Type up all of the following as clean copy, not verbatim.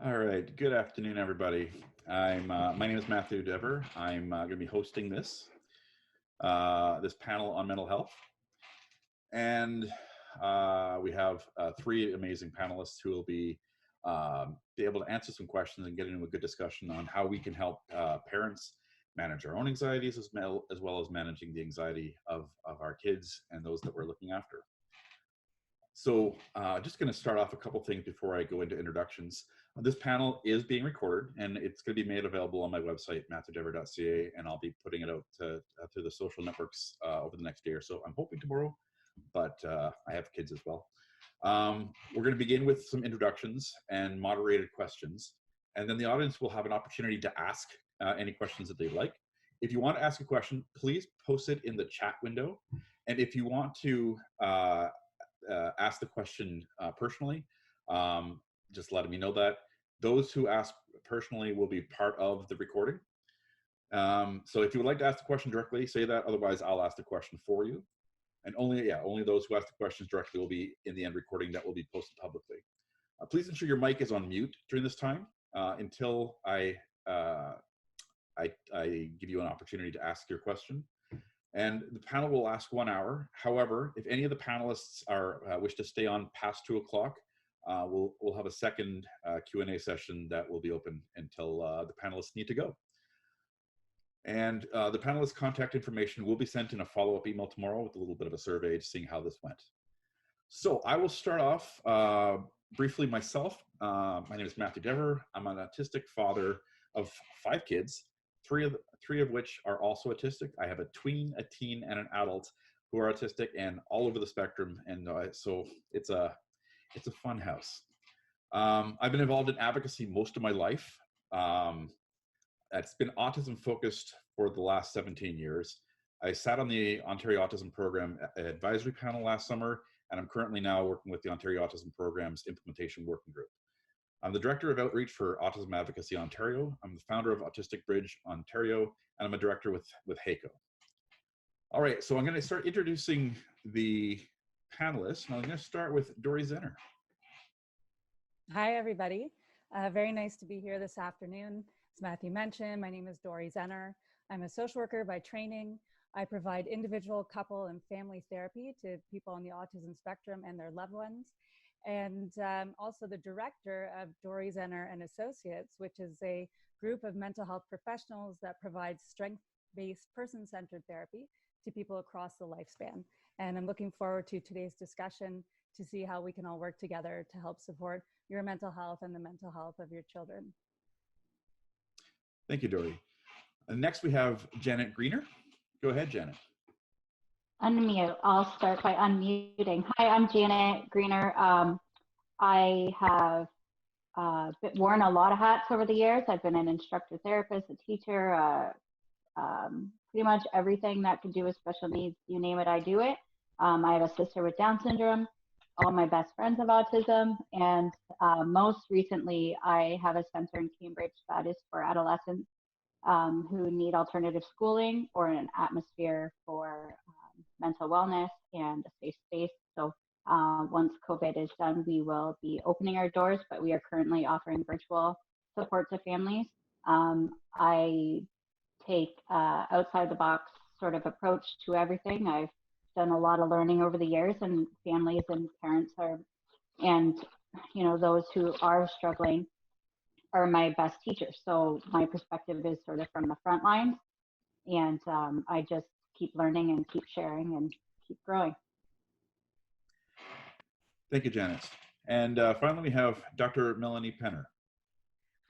All right. Good afternoon, everybody. My name is Matthew Dever. I'm going to be hosting this panel on mental health, and we have three amazing panelists who will be able to answer some questions and get into a good discussion on how we can help parents manage our own anxieties as well as managing the anxiety of our kids and those that we're looking after. So just going to start off a couple things before I go into introductions. This panel is being recorded, and it's going to be made available on my website, matthewdever.ca, and I'll be putting it out through the social networks over the next day or so. I'm hoping tomorrow, but I have kids as well. We're going to begin with some introductions and moderated questions, and then the audience will have an opportunity to ask any questions that they'd like. If you want to ask a question, please post it in the chat window, and if you want to ask the question personally, just letting me know that. Those who ask personally will be part of the recording. So if you would like to ask the question directly, say that. Otherwise, I'll ask the question for you. And only those who ask the questions directly will be in the end recording that will be posted publicly. Please ensure your mic is on mute during this time until I give you an opportunity to ask your question. And the panel will last 1 hour. However, if any of the panelists wish to stay on past 2 o'clock, we'll have a second Q&A session that will be open until the panelists need to go. And the panelists' contact information will be sent in a follow-up email tomorrow with a little bit of a survey, seeing how this went. So I will start off briefly myself. My name is Matthew Dever. I'm an autistic father of 5 kids, three of which are also autistic. I have a tween, a teen, and an adult who are autistic and all over the spectrum. And so it's a fun house. I've been involved in advocacy most of my life. It's been autism focused for the last 17 years. I sat on the Ontario Autism Program advisory panel last summer, and I'm currently now working with the Ontario Autism Program's implementation working group. I'm the Director of Outreach for Autism Advocacy Ontario. I'm the founder of Autistic Bridge Ontario, and I'm a director with HACO. All right, so I'm going to start introducing the panelists, and I'm going to start with Dori Zener. Hi, everybody. Very nice to be here this afternoon. As Matthew mentioned, my name is Dori Zener. I'm a social worker by training. I provide individual, couple, and family therapy to people on the autism spectrum and their loved ones. And also the director of Dori Zener and Associates, which is a group of mental health professionals that provides strength-based, person-centered therapy to people across the lifespan. And I'm looking forward to today's discussion to see how we can all work together to help support your mental health and the mental health of your children. Thank you, Dori. Next, we have Janet Greener. Go ahead, Janet. Unmute. I'll start by unmuting. Hi, I'm Janet Greener. I have worn a lot of hats over the years. I've been an instructor therapist, a teacher, pretty much everything that can do with special needs. You name it, I do it. I have a sister with Down syndrome. All my best friends have autism. And most recently, I have a center in Cambridge that is for adolescents who need alternative schooling or an atmosphere for mental wellness and a safe space. So once COVID is done, we will be opening our doors, but we are currently offering virtual support to families. I take outside the box sort of approach to everything. I've done a lot of learning over the years, and families and parents and those who are struggling are my best teachers. So my perspective is sort of from the front lines, and I just keep learning and keep sharing and keep growing. Thank you, Janet. And finally, we have Dr. Melanie Penner.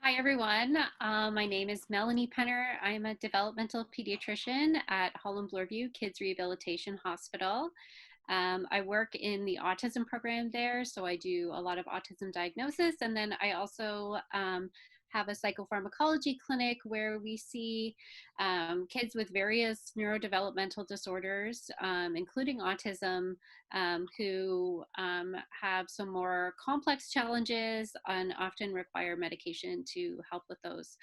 Hi, everyone. My name is Melanie Penner. I'm a developmental pediatrician at Holland Bloorview Kids Rehabilitation Hospital. I work in the autism program there, so I do a lot of autism diagnosis, and then I also have a psychopharmacology clinic where we see kids with various neurodevelopmental disorders, including autism, who have some more complex challenges and often require medication to help with those.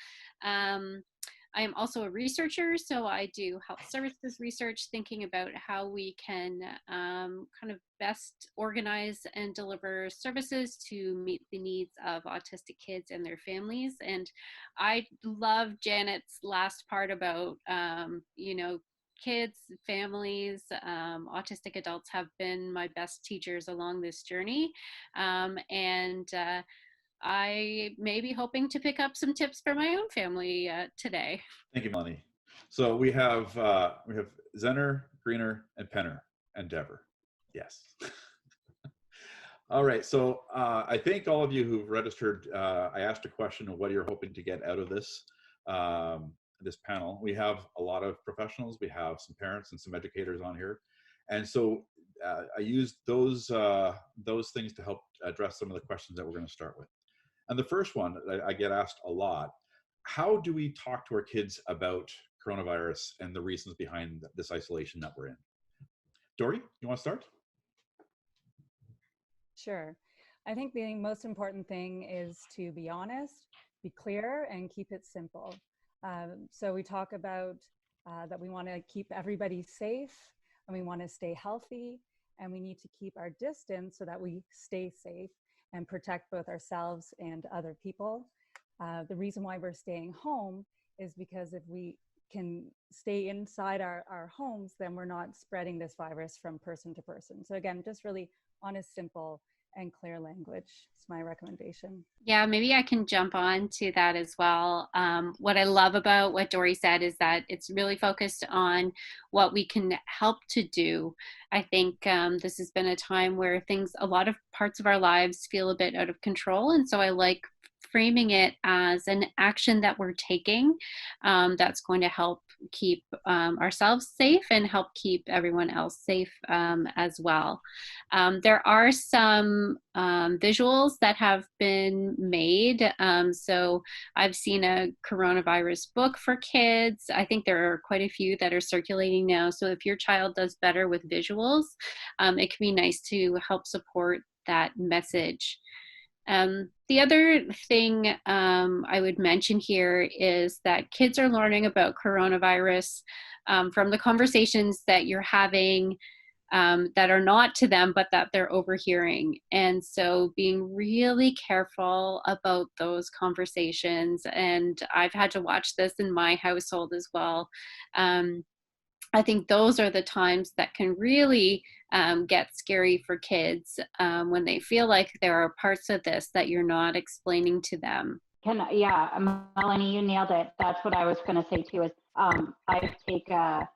I am also a researcher, so I do health services research, thinking about how we can kind of best organize and deliver services to meet the needs of autistic kids and their families. And I love Janet's last part about, you know, kids, families, autistic adults have been my best teachers along this journey. I may be hoping to pick up some tips for my own family today. Thank you, Melanie. So we have Zener, Greener, and Penner, and Dever. Yes. All right. So I thank all of you who've registered. I asked a question of what you're hoping to get out of this this panel. We have a lot of professionals. We have some parents and some educators on here, and so I used those things to help address some of the questions that we're going to start with. And the first one I get asked a lot: how do we talk to our kids about coronavirus and the reasons behind this isolation that we're in? Dori, you want to start? Sure. I think the most important thing is to be honest, be clear, and keep it simple. So we talk about that we want to keep everybody safe, and we want to stay healthy, and we need to keep our distance so that we stay safe and protect both ourselves and other people. The reason why we're staying home is because if we can stay inside our homes, then we're not spreading this virus from person to person. So again, just really honest, simple, and clear language is my recommendation. Yeah, maybe I can jump on to that as well. What I love about what Dori said is that it's really focused on what we can help to do. I think this has been a time where a lot of parts of our lives feel a bit out of control. And so I like framing it as an action that we're taking that's going to help keep ourselves safe and help keep everyone else safe as well. There are some visuals that have been made. So I've seen a coronavirus book for kids. I think there are quite a few that are circulating now. So if your child does better with visuals, it can be nice to help support that message. The other thing I would mention here is that kids are learning about coronavirus from the conversations that you're having that are not to them, but that they're overhearing. And so being really careful about those conversations. And I've had to watch this in my household as well. I think those are the times that can really get scary for kids when they feel like there are parts of this that you're not explaining to them. Yeah, Melanie, you nailed it. That's what I was going to say too. Is I take an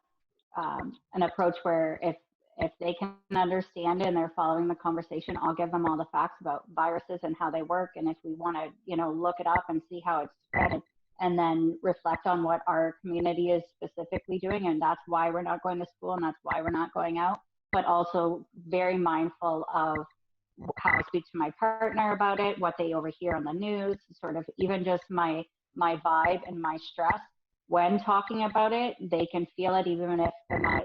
approach where if they can understand it and they're following the conversation, I'll give them all the facts about viruses and how they work, and if we want to, look it up and see how it's spread, and then reflect on what our community is specifically doing, and that's why we're not going to school and that's why we're not going out, but also very mindful of how I speak to my partner about it, what they overhear on the news, sort of even just my vibe and my stress when talking about it. They can feel it even if they're not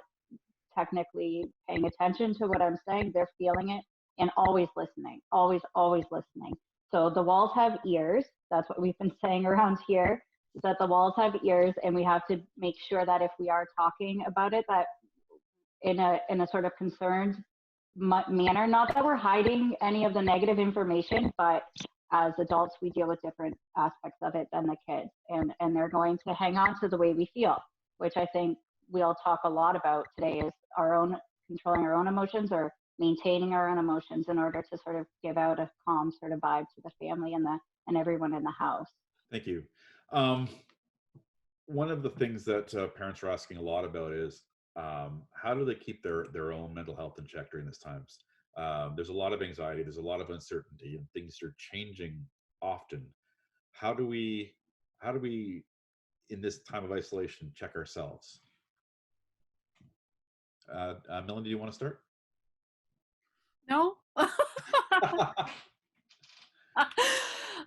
technically paying attention to what I'm saying. They're feeling it and always listening, always listening. So the walls have ears. That's what we've been saying around here, is that the walls have ears, and we have to make sure that if we are talking about it, that in a sort of concerned manner, not that we're hiding any of the negative information, but as adults, we deal with different aspects of it than the kids, and they're going to hang on to the way we feel, which I think we'll talk a lot about today, is controlling our own emotions or maintaining our own emotions in order to sort of give out a calm sort of vibe to the family and everyone in the house. Thank you. One of the things that parents are asking a lot about is how do they keep their own mental health in check during these times? There's a lot of anxiety, there's a lot of uncertainty, and things are changing often. How do we, in this time of isolation, check ourselves? Melanie, do you want to start? No.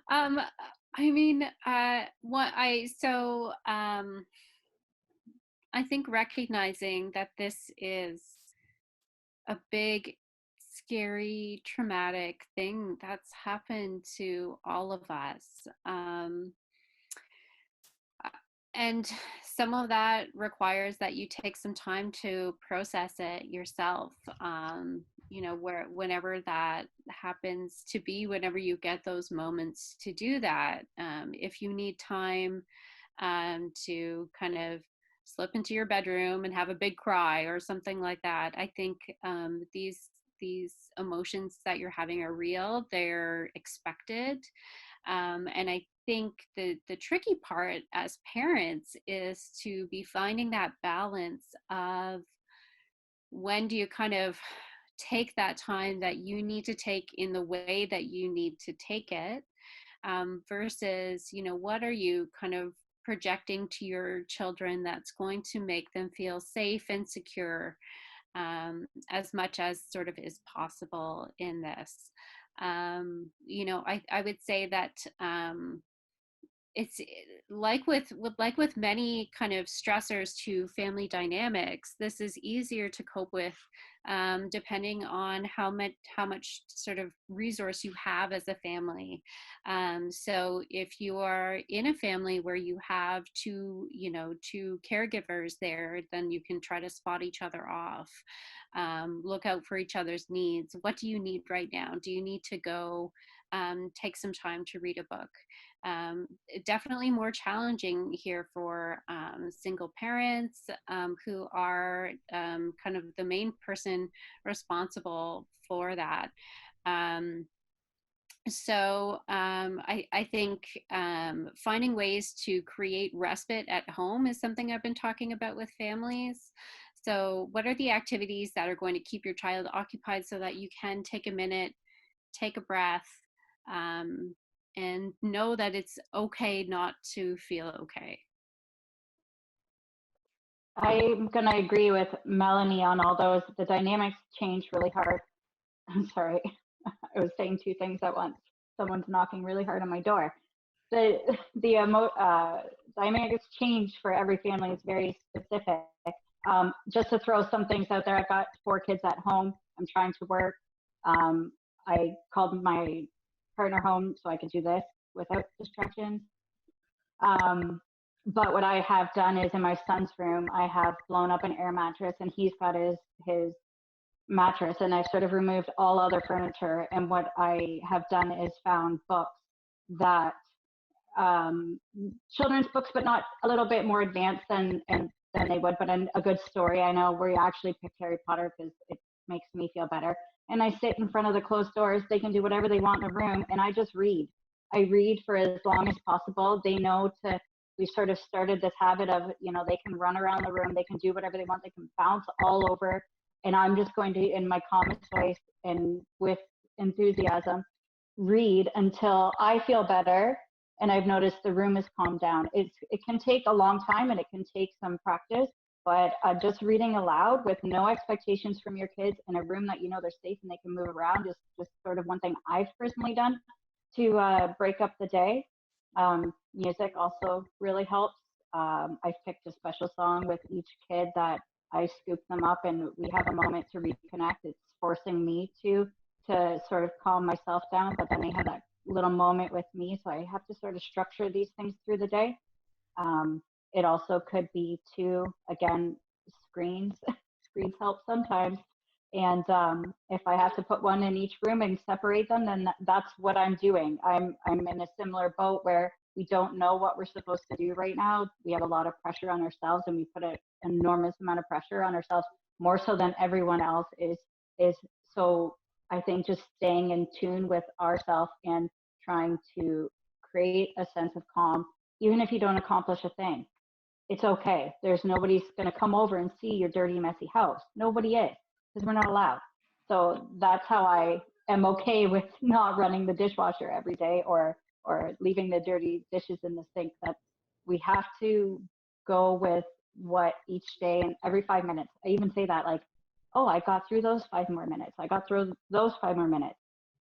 I mean, I think recognizing that this is a big, scary, traumatic thing that's happened to all of us. And some of that requires that you take some time to process it yourself. Whenever that happens to be, whenever you get those moments to do that, if you need time to kind of slip into your bedroom and have a big cry or something like that, I think these emotions that you're having are real. They're expected. And I think the tricky part as parents is to be finding that balance of when do you kind of take that time that you need to take in the way that you need to take it, versus, what are you kind of projecting to your children that's going to make them feel safe and secure, as much as sort of is possible in this. I would say that it's like with many kind of stressors to family dynamics, this is easier to cope with, depending on how much sort of resource you have as a family. So if you are in a family where you have two caregivers there, then you can try to spot each other off, look out for each other's needs. What do you need right now? Do you need to go take some time to read a book? Definitely more challenging here for single parents, who are kind of the main person responsible for that. I think finding ways to create respite at home is something I've been talking about with families. So what are the activities that are going to keep your child occupied so that you can take a minute, take a breath, and know that it's okay not to feel okay? I'm going to agree with Melanie on all those. The dynamics change really hard. I'm sorry. I was saying two things at once. Someone's knocking really hard on my door. The dynamics change for every family. It's very specific. Just to throw some things out there, I've got 4 kids at home. I'm trying to work. I called my partner home so I could do this without distractions. But what I have done is in my son's room, I have blown up an air mattress, and he's got his mattress, and I've sort of removed all other furniture. And what I have done is found books that children's books, but not a little bit more advanced than they would, but a good story. I know where you actually picked Harry Potter because it makes me feel better. And I sit in front of the closed doors. They can do whatever they want in the room, and I just read. I read for as long as possible. They know we sort of started this habit of, they can run around the room, they can do whatever they want, they can bounce all over. And I'm just going to, in my calmest voice and with enthusiasm, read until I feel better. And I've noticed the room has calmed down. It can take a long time and it can take some practice, but just reading aloud with no expectations from your kids in a room that they're safe and they can move around is just sort of one thing I've personally done to break up the day. Music also really helps. I've picked a special song with each kid that I scoop them up and we have a moment to reconnect. It's forcing me to sort of calm myself down, but then they have that little moment with me. So I have to sort of structure these things through the day. It also could be again, screens. Screens help sometimes. And if I have to put one in each room and separate them, then that's what I'm doing. I'm in a similar boat where we don't know what we're supposed to do right now. We have a lot of pressure on ourselves, and we put an enormous amount of pressure on ourselves, more so than everyone else is. So I think just staying in tune with ourselves and trying to create a sense of calm, even if you don't accomplish a thing. It's okay. There's nobody's going to come over and see your dirty, messy house. Nobody is, because we're not allowed. So that's how I am okay with not running the dishwasher every day or leaving the dirty dishes in the sink. That we have to go with what each day, and every 5 minutes. I even say that, like, oh, I got through those 5 more minutes. I got through those 5 more minutes.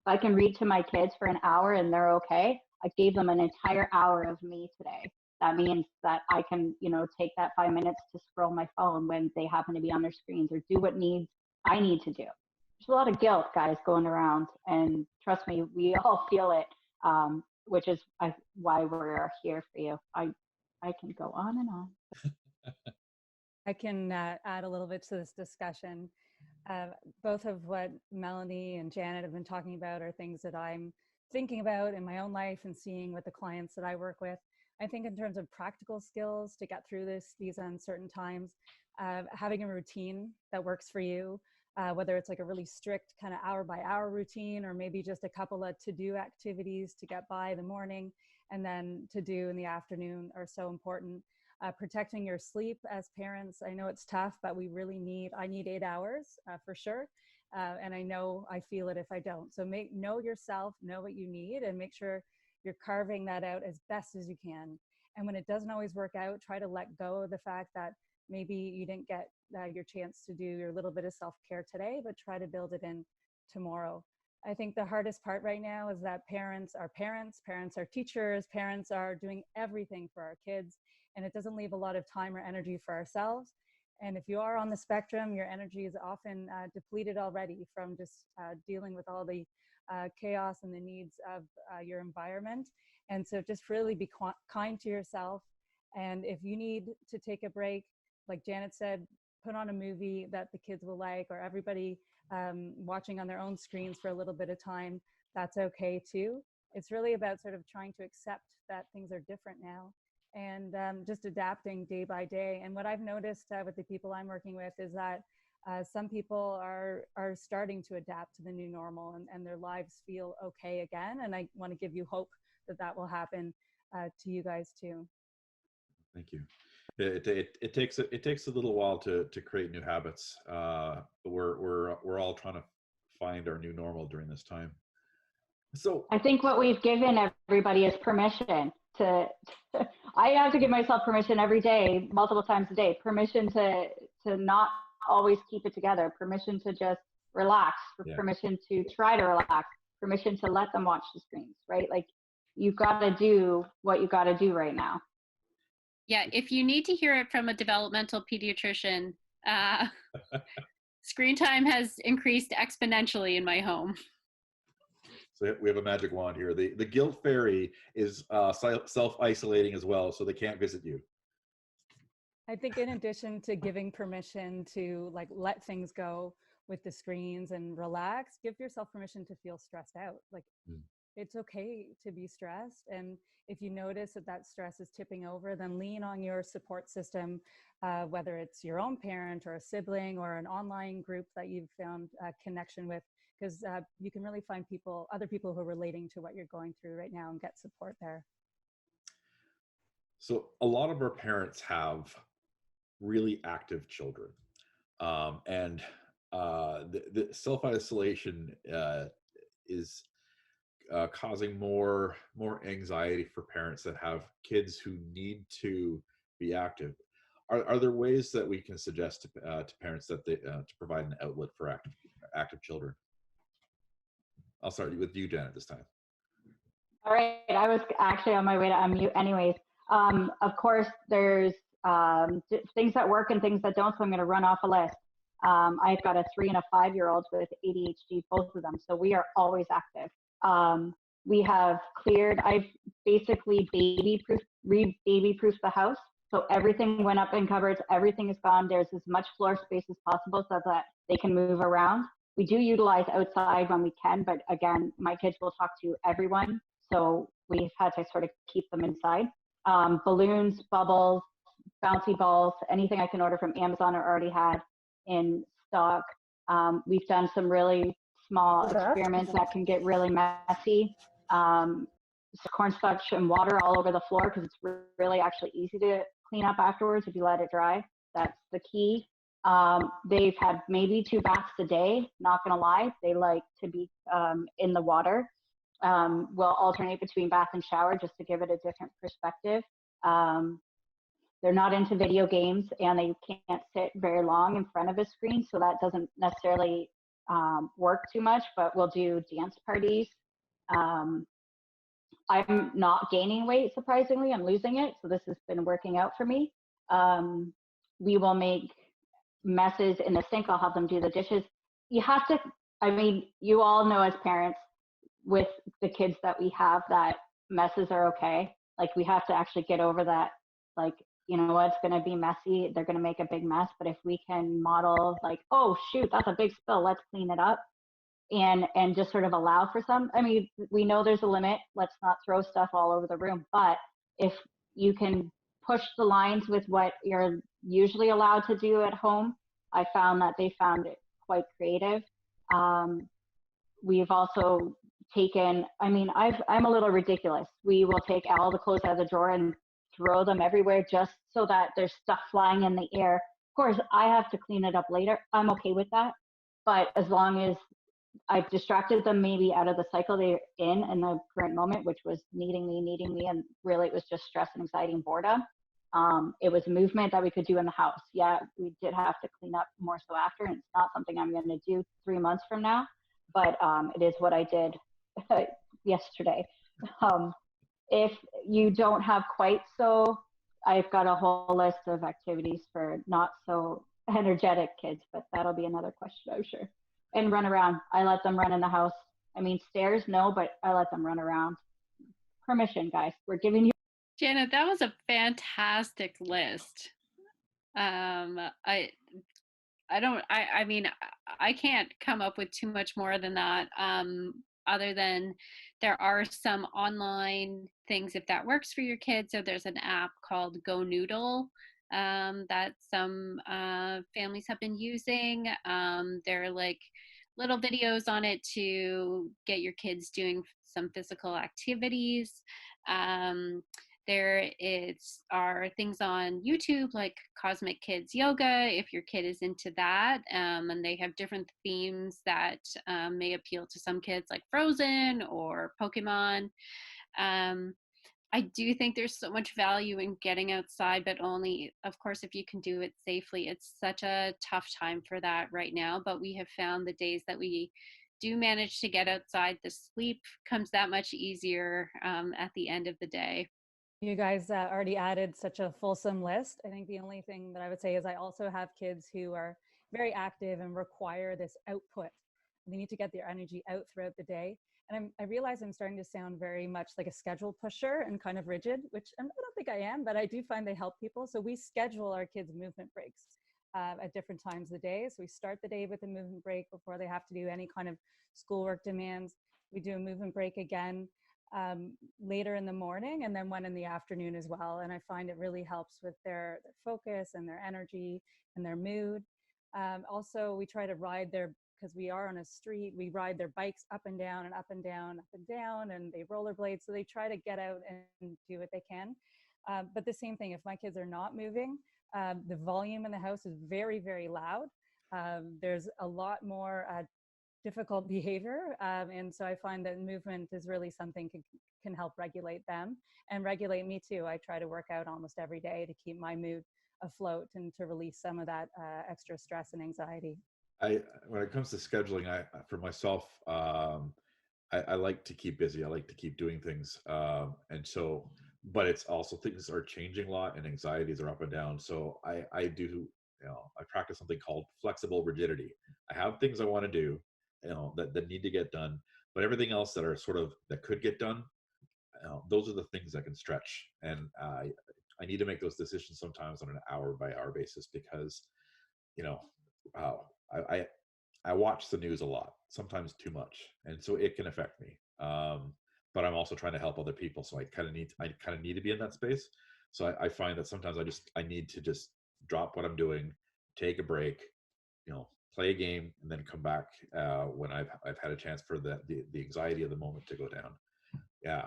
If I can read to my kids for an hour and they're okay, I gave them an entire hour of me today. That means that I can, take that 5 minutes to scroll my phone when they happen to be on their screens, or do what I need to do. There's a lot of guilt, guys, going around, and trust me, we all feel it, which is why we're here for you. I can go on and on. I can add a little bit to this discussion. Both of what Melanie and Janet have been talking about are things that I'm thinking about in my own life and seeing with the clients that I work with. I think in terms of practical skills to get through these uncertain times, having a routine that works for you, whether it's like a really strict kind of hour by hour routine, or maybe just a couple of to-do activities to get by the morning and then to do in the afternoon, are so important. Protecting your sleep as parents, I know it's tough, but I need 8 hours for sure. And I know I feel it if I don't. So know yourself, know what you need, and make sure you're carving that out as best as you can. And when it doesn't always work out, try to let go of the fact that maybe you didn't get your chance to do your little bit of self-care today, but try to build it in tomorrow. I think the hardest part right now is that parents are teachers, parents are doing everything for our kids, and it doesn't leave a lot of time or energy for ourselves. And if you are on the spectrum, your energy is often depleted already from just dealing with all the chaos and the needs of your environment. And so just really be kind to yourself. And if you need to take a break, like Janet said, put on a movie that the kids will like, or everybody watching on their own screens for a little bit of time. That's okay too. It's really about sort of trying to accept that things are different now, and just adapting day by day. And what I've noticed with the people I'm working with is that some people are starting to adapt to the new normal, and their lives feel okay again. And I want to give you hope that will happen to you guys too. Thank you. It takes a little while to create new habits. We're all trying to find our new normal during this time. So I think what we've given everybody is permission to I have to give myself permission every day, multiple times a day, permission to not always keep it together, permission to just relax, permission to try to relax, permission to let them watch the screens, right? Like, you've got to do what you got to do right now. Yeah, if you need to hear it from a developmental pediatrician, screen time has increased exponentially in my home. So we have a magic wand here. The guilt fairy is self-isolating as well, so they can't visit you. I think in addition to giving permission to like let things go with the screens and relax, give yourself permission to feel stressed out. Like it's okay to be stressed. And if you notice that stress is tipping over, then lean on your support system, whether it's your own parent or a sibling or an online group that you've found a connection with, because you can really find other people who are relating to what you're going through right now and get support there. So a lot of our parents have really active children, and the self-isolation is causing more anxiety for parents that have kids who need to be active. Are there ways that we can suggest to parents that to provide an outlet for active children? I'll start with you, Janet, this time. All right, I was actually on my way to unmute anyways. Of course, there's things that work and things that don't, so I'm going to run off a list. I've got a 3 and a 5-year-old with ADHD, both of them, so we are always active. We have I've basically baby-proofed the house, so everything went up in cupboards, everything is gone. There's as much floor space as possible so that they can move around. We do utilize outside when we can, but again, my kids will talk to everyone, so we've had to sort of keep them inside. Balloons, bubbles, bouncy balls, anything I can order from Amazon or already had in stock. We've done some really small experiments that can get really messy. Cornstarch and water all over the floor, because it's really actually easy to clean up afterwards if you let it dry. That's the key. They've had maybe 2 baths a day, not gonna lie. They like to be in the water. We'll alternate between bath and shower just to give it a different perspective. They're not into video games, and they can't sit very long in front of a screen, so that doesn't necessarily work too much, but we'll do dance parties. I'm not gaining weight, surprisingly. I'm losing it, so this has been working out for me. We will make messes in the sink. I'll have them do the dishes. You have to, I mean, you all know as parents with the kids that we have that messes are okay. Like, we have to actually get over that. like, you know what, it's going to be messy. They're going to make a big mess. But if we can model like, oh, shoot, that's a big spill. Let's clean it up. And just sort of allow for some, I mean, we know there's a limit. Let's not throw stuff all over the room. But if you can push the lines with what you're usually allowed to do at home, I found that they found it quite creative. We've also taken, I mean, I'm a little ridiculous. We will take all the clothes out of the drawer and throw them everywhere just so that there's stuff flying in the air. Of course, I have to clean it up later. I'm okay with that. But as long as I've distracted them maybe out of the cycle they're in the current moment, which was needing me, and really it was just stress and anxiety and boredom. It was movement that we could do in the house. Yeah, we did have to clean up more so after, and it's not something I'm going to do 3 months from now, but it is what I did yesterday. If you don't have quite so, I've got a whole list of activities for not so energetic kids, but that'll be another question, I'm sure. And run around. I let them run in the house. I mean, stairs, no, but I let them run around. Permission, guys. We're giving you. Janet, that was a fantastic list. I mean, I can't come up with too much more than that. Other than there are some online things if that works for your kids. So there's an app called Go Noodle that some families have been using. There are like little videos on it to get your kids doing some physical activities. There are things on YouTube like Cosmic Kids Yoga if your kid is into that, and they have different themes that may appeal to some kids like Frozen or Pokemon. I do think there's so much value in getting outside, but only, of course, if you can do it safely. It's such a tough time for that right now, but we have found the days that we do manage to get outside, the sleep comes that much easier at the end of the day. You guys already added such a fulsome list. I think the only thing that I would say is I also have kids who are very active and require this output. They need to get their energy out throughout the day. And I realize I'm starting to sound very much like a schedule pusher and kind of rigid, which I don't think I am, but I do find they help people. So we schedule our kids' movement breaks at different times of the day. So we start the day with a movement break before they have to do any kind of schoolwork demands. We do a movement break again later in the morning, and then one in the afternoon as well. And I find it really helps with their focus and their energy and their mood. Also, we try to ride because we are on a street, we ride their bikes up and down and up and down, up and down, and they rollerblade. So they try to get out and do what they can. But the same thing, if my kids are not moving, the volume in the house is very, very loud. There's a lot more difficult behavior. And so I find that movement is really something can help regulate them and regulate me too. I try to work out almost every day to keep my mood afloat and to release some of that extra stress and anxiety. When it comes to scheduling, for myself, I like to keep busy. I like to keep doing things. And so, but it's also things are changing a lot and anxieties are up and down. So I do, I practice something called flexible rigidity. I have things I want to do, that need to get done, but everything else that are that could get done, those are the things that can stretch. And I need to make those decisions sometimes on an hour by hour basis because, I watch the news a lot, sometimes too much, and so it can affect me. But I'm also trying to help other people, so I kind of need to be in that space. So I find that sometimes I need to just drop what I'm doing, take a break, play a game, and then come back when I've had a chance for the anxiety of the moment to go down. Yeah,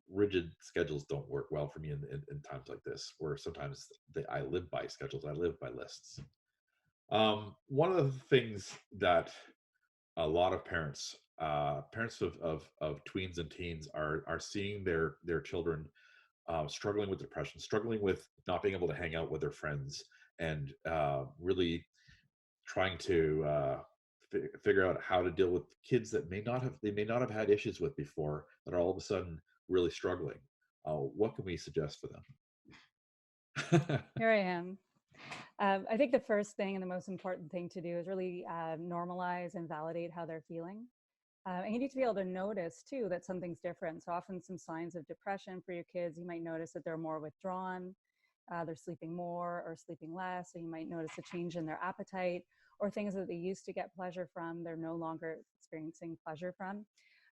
rigid schedules don't work well for me in times like this, where sometimes I live by schedules, I live by lists. One of the things that a lot of parents of tweens and teens are seeing their children struggling with depression, struggling with not being able to hang out with their friends, and really trying to figure out how to deal with kids that may not have had issues with before, that are all of a sudden really struggling. What can we suggest for them? Here I am. I think the first thing and the most important thing to do is really normalize and validate how they're feeling. And you need to be able to notice too that something's different. So often some signs of depression for your kids, you might notice that they're more withdrawn, they're sleeping more or sleeping less. So you might notice a change in their appetite, or things that they used to get pleasure from, they're no longer experiencing pleasure from.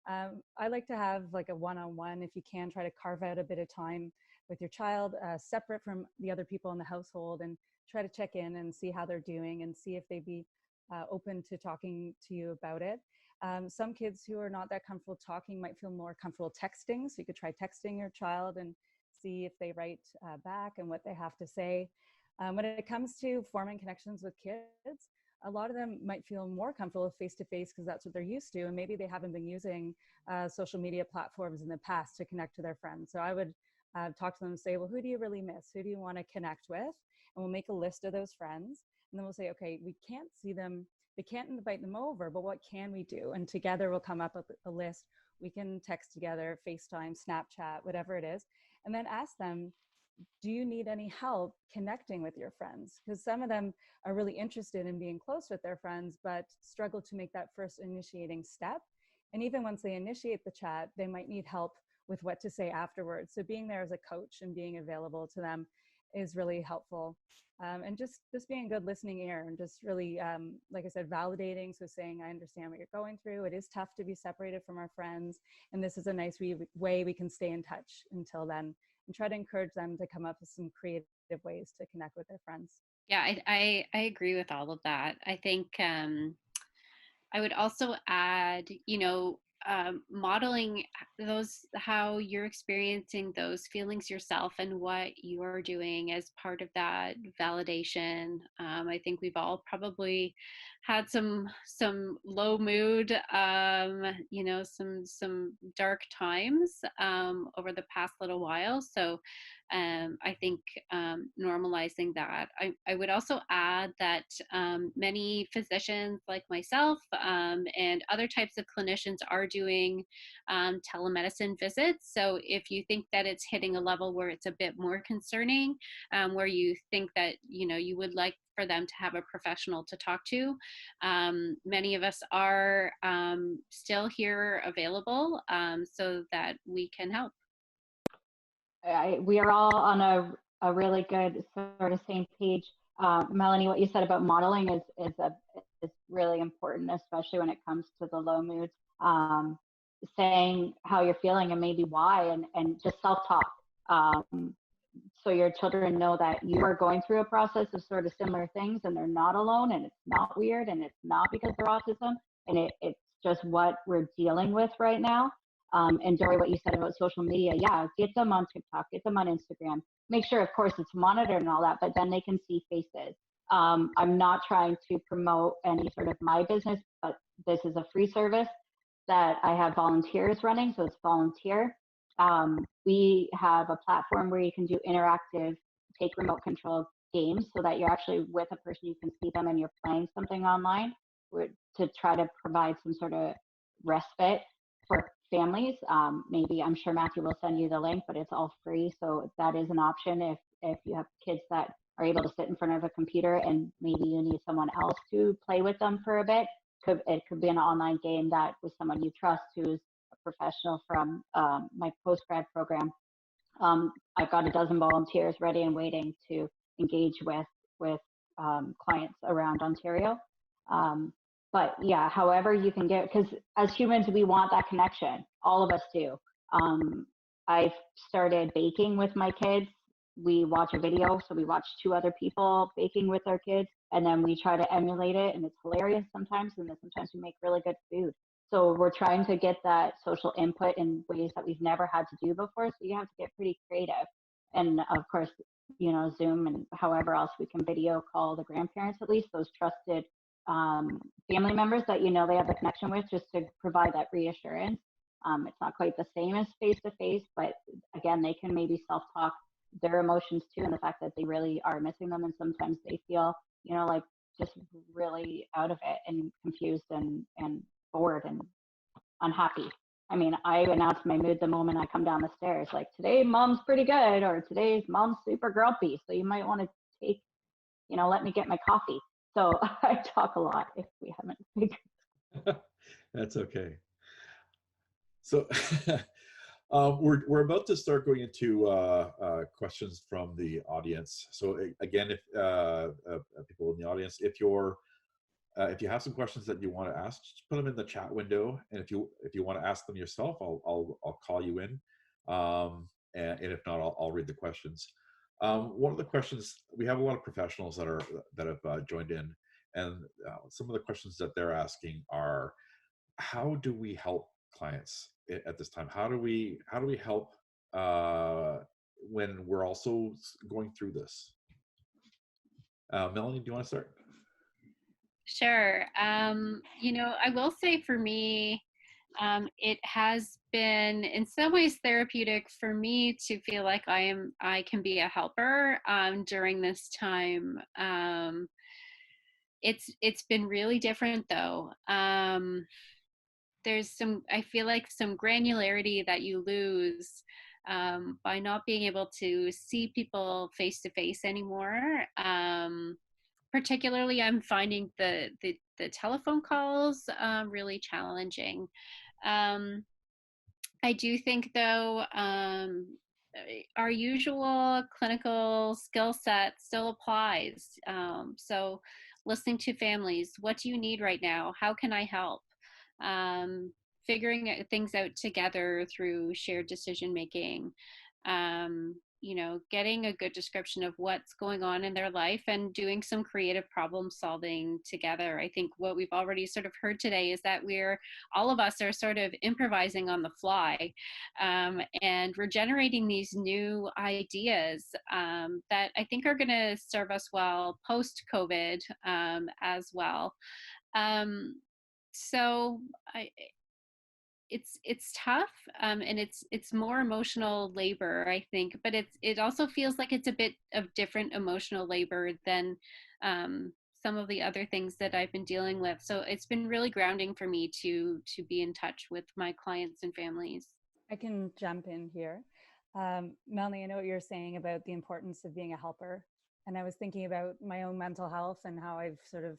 I like to have like a one-on-one, if you can, try to carve out a bit of time with your child, separate from the other people in the household, and try to check in and see how they're doing and see if they'd be open to talking to you about it. Some kids who are not that comfortable talking might feel more comfortable texting. So you could try texting your child and see if they write back and what they have to say. When it comes to forming connections with kids, a lot of them might feel more comfortable face-to-face because that's what they're used to. And maybe they haven't been using social media platforms in the past to connect to their friends. So I would talk to them and say, well, who do you really miss? Who do you want to connect with? And we'll make a list of those friends. And then we'll say, okay, we can't see them. We can't invite them over, but what can we do? And together we'll come up with a list. We can text together, FaceTime, Snapchat, whatever it is. And then ask them, do you need any help connecting with your friends? Because some of them are really interested in being close with their friends, but struggle to make that first initiating step. And even once they initiate the chat, they might need help with what to say afterwards. So being there as a coach and being available to them is really helpful. And just being a good listening ear and just really, like I said, validating. So saying, I understand what you're going through. It is tough to be separated from our friends. And this is a nice way we can stay in touch until then, and try to encourage them to come up with some creative ways to connect with their friends. Yeah, I agree with all of that. I think I would also add, modeling how you're experiencing those feelings yourself and what you're doing as part of that validation. I think we've all probably had some low mood, some dark times over the past little while. So I think normalizing that. I would also add that many physicians like myself and other types of clinicians are doing telemedicine visits. So if you think that it's hitting a level where it's a bit more concerning, where you think that, you would like for them to have a professional to talk to, many of us are still here available so that we can help. We are all on a really good sort of same page. Melanie, what you said about modeling is really important, especially when it comes to the low moods. Saying how you're feeling and maybe why, and just self-talk. So your children know that you are going through a process of sort of similar things, and they're not alone, and it's not weird, and it's not because they're autism, and it's just what we're dealing with right now. And Dori, what you said about social media, yeah, get them on TikTok, get them on Instagram. Make sure, of course, it's monitored and all that, but then they can see faces. I'm not trying to promote any sort of my business, but this is a free service that I have volunteers running, so it's volunteer. We have a platform where you can do interactive, take remote control games so that you're actually with a person, you can see them and you're playing something online to try to provide some sort of respite for families. Maybe, I'm sure Matthew will send you the link, but it's all free. So that is an option if you have kids that are able to sit in front of a computer and maybe you need someone else to play with them for a bit. It could be an online game that with someone you trust who's a professional from my postgrad program. I've got a dozen volunteers ready and waiting to engage with clients around Ontario. But yeah, however you can get, because as humans, we want that connection. All of us do. I've started baking with my kids. We watch a video, so we watch 2 other people baking with our kids, and then we try to emulate it, and it's hilarious sometimes, and then sometimes we make really good food. So we're trying to get that social input in ways that we've never had to do before, so you have to get pretty creative. And of course, Zoom and however else we can video call the grandparents, at least those trusted family members that they have the connection with, just to provide that reassurance. It's not quite the same as face-to-face, but again, they can maybe self-talk their emotions too, and the fact that they really are missing them, and sometimes they feel like just really out of it and confused and bored and unhappy. I mean, I announce my mood the moment I come down the stairs, like, today mom's pretty good, or today's mom's super grumpy, so you might want to take, let me get my coffee. So I talk a lot if we haven't figured. That's okay. So we're about to start going into questions from the audience. So again, if people in the audience, if you have some questions that you want to ask, just put them in the chat window. And if you want to ask them yourself, I'll call you in. And if not, I'll read the questions. One of the questions, we have a lot of professionals that have joined in, and some of the questions that they're asking are, how do we help clients at this time? How do we help when we're also going through this? Melanie, do you want to start? Sure. I will say for me, it has been in some ways therapeutic for me to feel like I can be a helper during this time. It's been really different though. There's I feel like some granularity that you lose by not being able to see people face to face anymore. Particularly, I'm finding the telephone calls really challenging. I do think, though, our usual clinical skill set still applies. So, listening to families, what do you need right now? How can I help? Figuring things out together through shared decision making. Getting a good description of what's going on in their life and doing some creative problem solving together. I think what we've already sort of heard today is that all of us are sort of improvising on the fly, and we're generating these new ideas that I think are going to serve us well post-COVID as well. So it's tough, and it's more emotional labor, I think, but it also feels like it's a bit of different emotional labor than some of the other things that I've been dealing with. So it's been really grounding for me to be in touch with my clients and families. I can jump in here. Melanie, I know what you're saying about the importance of being a helper. And I was thinking about my own mental health and how I've sort of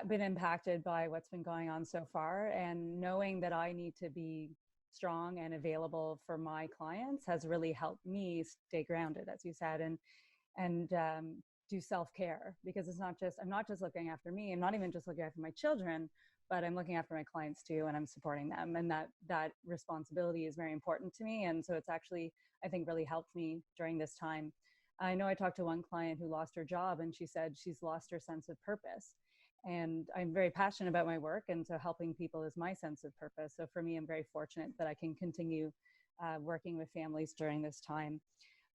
been impacted by what's been going on so far, and knowing that I need to be strong and available for my clients has really helped me stay grounded, as you said, and do self-care, because I'm not just looking after me. I'm not even just looking after my children, but I'm looking after my clients too, and I'm supporting them, and that responsibility is very important to me. And so it's actually, I think, really helped me during this time. I know I talked to one client who lost her job, and she said she's lost her sense of purpose. And I'm very passionate about my work, and so helping people is my sense of purpose. So for me, I'm very fortunate that I can continue working with families during this time.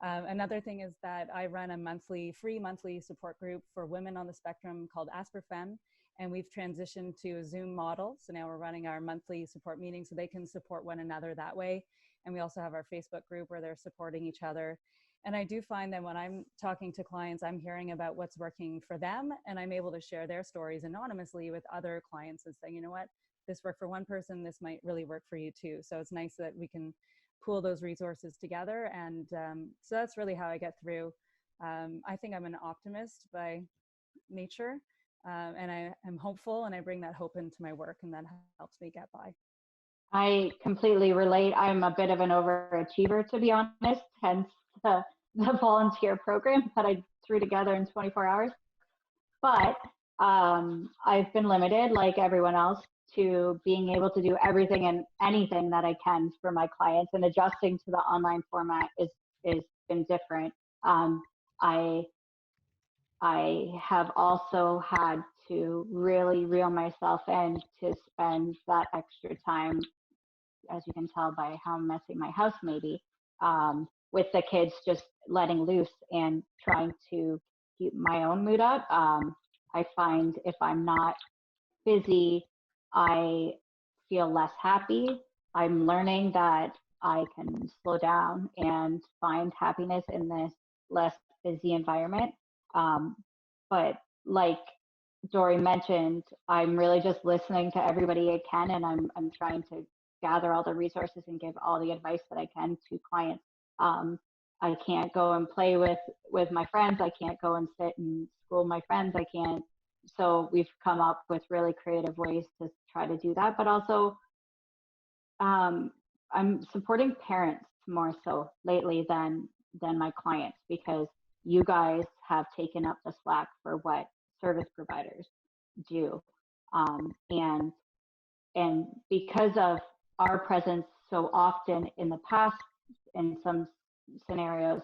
Another thing is that I run a free monthly support group for women on the spectrum called AsperFem, and we've transitioned to a Zoom model. So now we're running our monthly support meetings so they can support one another that way. And we also have our Facebook group where they're supporting each other. And I do find that when I'm talking to clients, I'm hearing about what's working for them, and I'm able to share their stories anonymously with other clients and say, you know what, this worked for one person, this might really work for you too. So it's nice that we can pool those resources together. And so that's really how I get through. I think I'm an optimist by nature, and I am hopeful, and I bring that hope into my work, and that helps me get by. I completely relate. I'm a bit of an overachiever, to be honest, hence the volunteer program that I threw together in 24 hours. But I've been limited, like everyone else, to being able to do everything and anything that I can for my clients, and adjusting to the online format is been different. I have also had to really reel myself in to spend that extra time, as you can tell by how messy my house may be, with the kids, just letting loose and trying to keep my own mood up. I find if I'm not busy, I feel less happy. I'm learning that I can slow down and find happiness in this less busy environment. But like Dori mentioned, I'm really just listening to everybody I can, and I'm trying to gather all the resources and give all the advice that I can to clients. I can't go and play with my friends. I can't go and sit and school my friends. I can't. So we've come up with really creative ways to try to do that, but also I'm supporting parents more so lately than my clients, because you guys have taken up the slack for what service providers do. And because of our presence so often in the past, in some scenarios,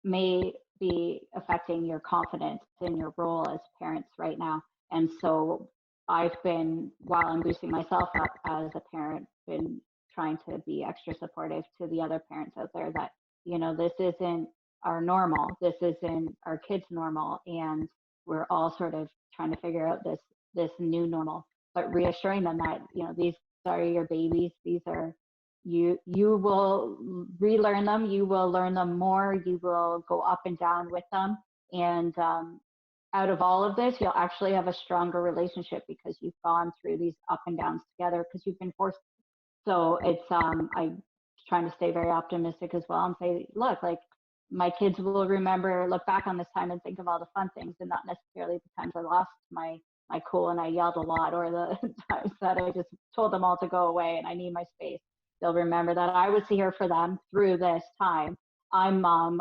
may be affecting your confidence in your role as parents right now. And so I've been, while I'm boosting myself up as a parent, been trying to be extra supportive to the other parents out there that, you know, this isn't our normal, this isn't our kids' normal, and we're all sort of trying to figure out this new normal, but reassuring them that, you know, these are your babies, these are, you will relearn them, you will learn them more, you will go up and down with them, and out of all of this, you'll actually have a stronger relationship because you've gone through these up and downs together because you've been forced. So it's I'm trying to stay very optimistic as well and say, look, like, my kids will remember, look back on this time and think of all the fun things, and not necessarily the times I lost my cool and I yelled a lot, or the times that I just told them all to go away and I need my space. They'll remember that I was here for them through this time. I'm mom.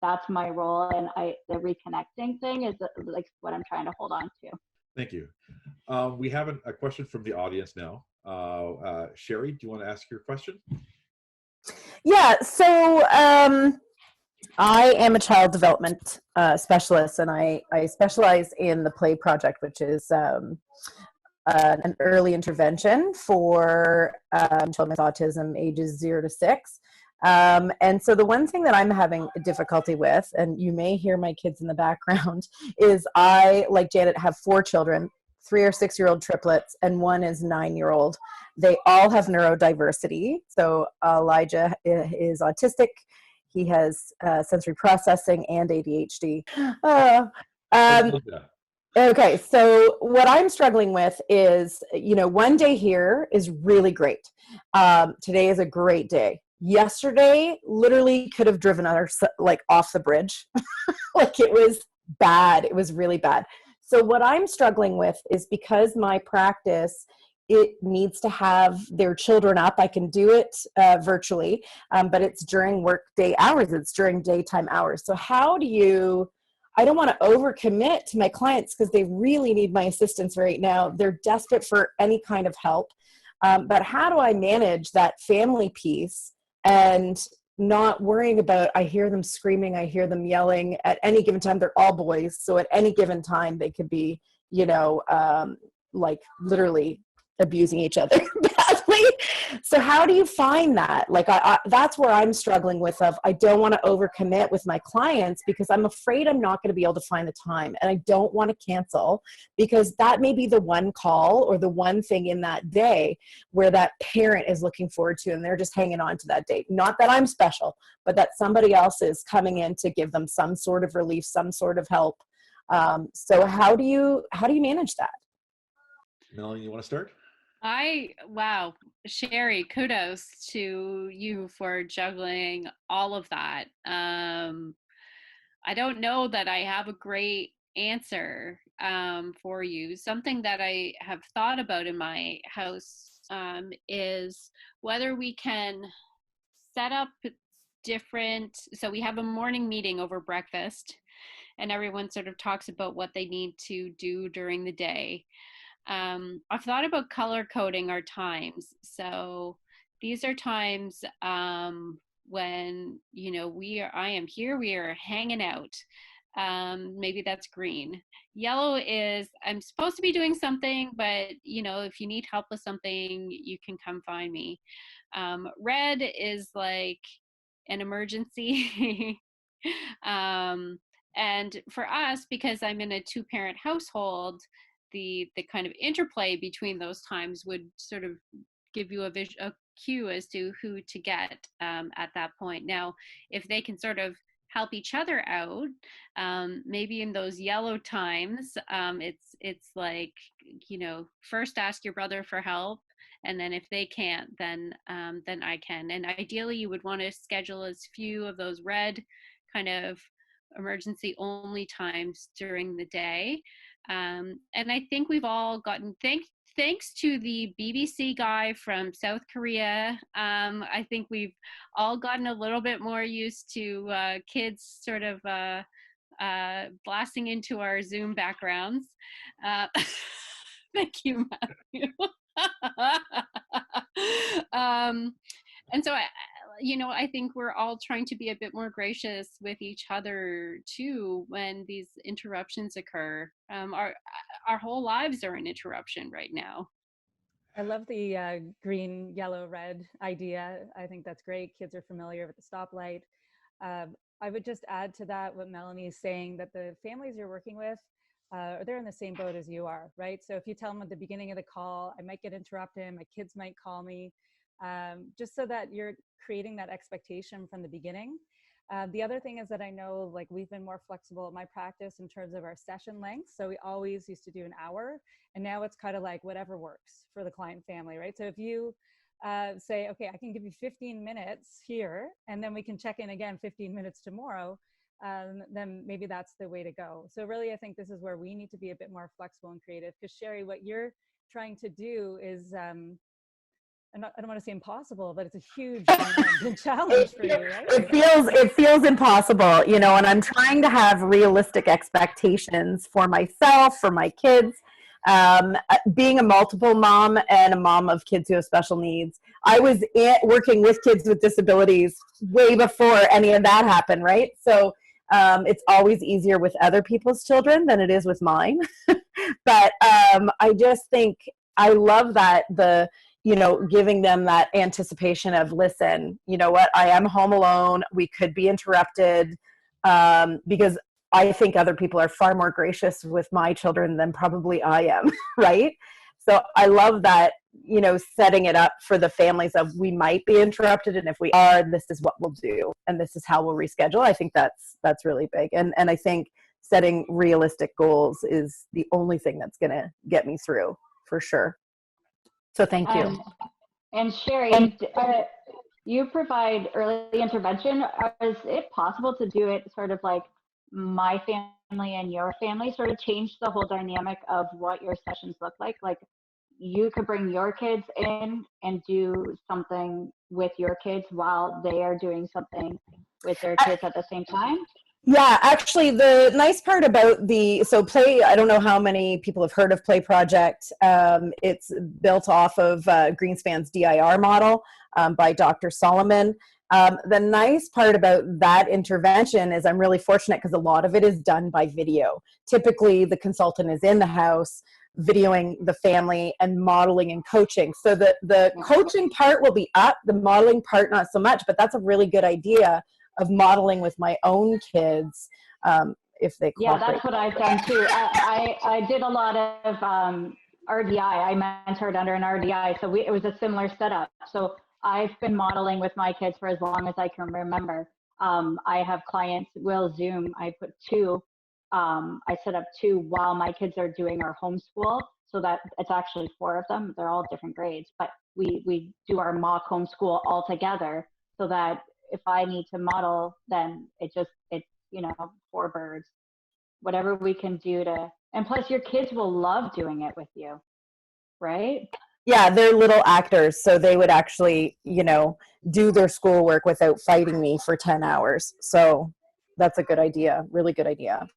That's my role, and the reconnecting thing is like what I'm trying to hold on to. Thank you. We have a question from the audience now. Sherry, do you want to ask your question? Yeah, so I am a child development specialist, and I specialize in the PLAY project, which is an early intervention for children with autism ages 0 to 6. And so the one thing that I'm having difficulty with, and you may hear my kids in the background, is I, like Janet, have 4 children, 3 or 6-year-old triplets, and 1 is 9-year-old. They all have neurodiversity. So Elijah is autistic. He has sensory processing and ADHD. Okay, so what I'm struggling with is, you know, one day here is really great. Today is a great day. Yesterday, literally could have driven us like off the bridge. Like, it was bad. It was really bad. So what I'm struggling with is, because my practice, it needs to have their children up. I can do it virtually, but it's during workday hours. It's during daytime hours. So how do you, I don't want to overcommit to my clients because they really need my assistance right now. They're desperate for any kind of help. But how do I manage that family piece and not worrying about, I hear them screaming, I hear them yelling at any given time. They're all boys. So at any given time, they could be, you know, like literally abusing each other badly. So how do you find that? Like, that's where I'm struggling with, I don't want to overcommit with my clients because I'm afraid I'm not going to be able to find the time, and I don't want to cancel, because that may be the one call or the one thing in that day where that parent is looking forward to, and they're just hanging on to that date. Not that I'm special, but that somebody else is coming in to give them some sort of relief, some sort of help. So how do you manage that? Melanie, you want to start? Wow, Sherry, kudos to you for juggling all of that. I don't know that I have a great answer for you. Something that I have thought about in my house is whether we can set up different, so we have a morning meeting over breakfast, and everyone sort of talks about what they need to do during the day. I've thought about color coding our times. So these are times when, you know, I am here, we are hanging out. Maybe that's green. Yellow is, I'm supposed to be doing something, but, you know, if you need help with something, you can come find me. Red is like an emergency. And for us, because I'm in a 2-parent household, the kind of interplay between those times would sort of give you a cue as to who to get at that point. Now, if they can sort of help each other out, maybe in those yellow times, it's like, you know, first ask your brother for help, and then if they can't, then I can. And ideally, you would want to schedule as few of those red kind of emergency only times during the day. And I think we've all gotten, thanks to the BBC guy from South Korea, I think we've all gotten a little bit more used to kids sort of blasting into our Zoom backgrounds. Thank you, Matthew. And so, I think we're all trying to be a bit more gracious with each other too when these interruptions occur. Our whole lives are an interruption right now. I love the green, yellow, red idea. I think that's great. Kids are familiar with the stoplight. I would just add to that what Melanie is saying, that the families you're working with, they're in the same boat as you are, right? So if you tell them at the beginning of the call, I might get interrupted, my kids might call me, just so that you're creating that expectation from the beginning. The other thing is that I know, like, we've been more flexible at my practice in terms of our session length. So we always used to do an hour, and now it's kind of like whatever works for the client family, right? So if you say, okay, I can give you 15 minutes here, and then we can check in again 15 minutes tomorrow, then maybe that's the way to go. So really, I think this is where we need to be a bit more flexible and creative, because Sherry, what you're trying to do is, I don't want to say impossible, but it's a huge challenge for you, right? It feels impossible, and I'm trying to have realistic expectations for myself, for my kids. Being a multiple mom and a mom of kids who have special needs, I was working with kids with disabilities way before any of that happened, right? So it's always easier with other people's children than it is with mine. But I just think I love that giving them that anticipation of, listen, you know what, I am home alone. We could be interrupted, because I think other people are far more gracious with my children than probably I am, right? So I love that, setting it up for the families of, we might be interrupted, and if we are, this is what we'll do, and this is how we'll reschedule. I think that's really big. And I think setting realistic goals is the only thing that's going to get me through, for sure. So thank you. And Sherry, you provide early intervention. Is it possible to do it sort of like my family and your family, sort of change the whole dynamic of what your sessions look like? Like, you could bring your kids in and do something with your kids while they are doing something with their kids at the same time? Yeah, actually, the nice part about Play, I don't know how many people have heard of Play Project. It's built off of Greenspan's DIR model by Dr. Solomon. The nice part about that intervention is I'm really fortunate because a lot of it is done by video. Typically, the consultant is in the house videoing the family and modeling and coaching. So the coaching part will be up, the modeling part not so much, but that's a really good idea of modeling with my own kids, if they cooperate. Yeah, that's what I've done too. I did a lot of RDI. I mentored under an RDI, so it was a similar setup. So I've been modeling with my kids for as long as I can remember. I have clients will Zoom. I put two. I set up two while my kids are doing our homeschool, so that it's actually 4 of them. They're all different grades, but we do our mock homeschool all together, so that if I need to model, then it's 4 birds, whatever we can do to, and plus your kids will love doing it with you, right? Yeah, they're little actors, so they would actually, do their schoolwork without fighting me for 10 hours. So that's a good idea, really good idea.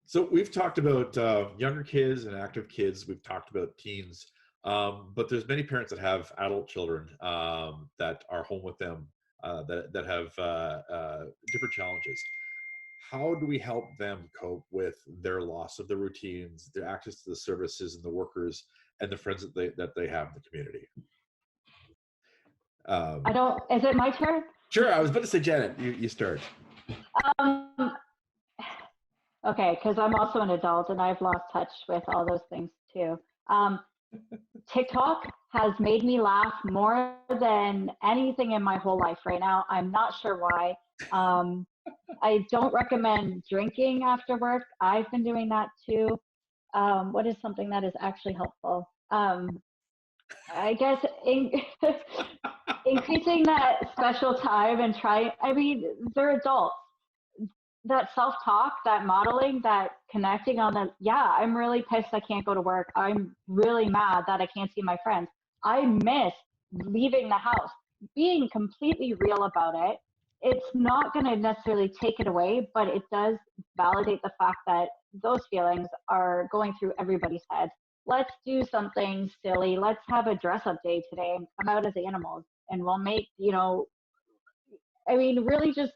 So we've talked about younger kids and active kids. We've talked about teens, but there's many parents that have adult children that are home with them that have different challenges. How do we help them cope with their loss of the routines, their access to the services and the workers and the friends that they have in the community? Is it my turn? Sure, I was about to say, Janet, you start. Okay, because I'm also an adult and I've lost touch with all those things too. TikTok has made me laugh more than anything in my whole life right now. I'm not sure why. I don't recommend drinking after work. I've been doing that too. What is something that is actually helpful? I guess increasing that special time and they're adults. That self-talk, that modeling, that connecting on the, yeah, I'm really pissed I can't go to work. I'm really mad that I can't see my friends. I miss leaving the house. Being completely real about it, it's not going to necessarily take it away, but it does validate the fact that those feelings are going through everybody's head. Let's do something silly. Let's have a dress up day today and come out as animals. And we'll make, I mean, really just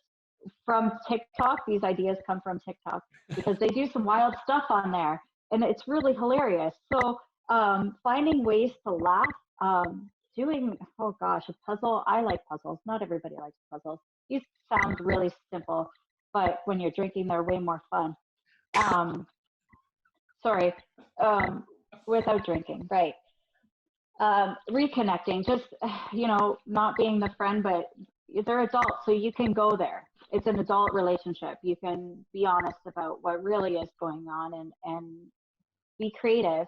from TikTok, these ideas come from TikTok because they do some wild stuff on there and it's really hilarious. So finding ways to laugh, doing, oh gosh, a puzzle. I like puzzles. Not everybody likes puzzles. These sound really simple, but when you're drinking, they're way more fun. Sorry, without drinking, right. Reconnecting, just, not being the friend, but they're adults, so you can go there. It's an adult relationship. You can be honest about what really is going on and be creative.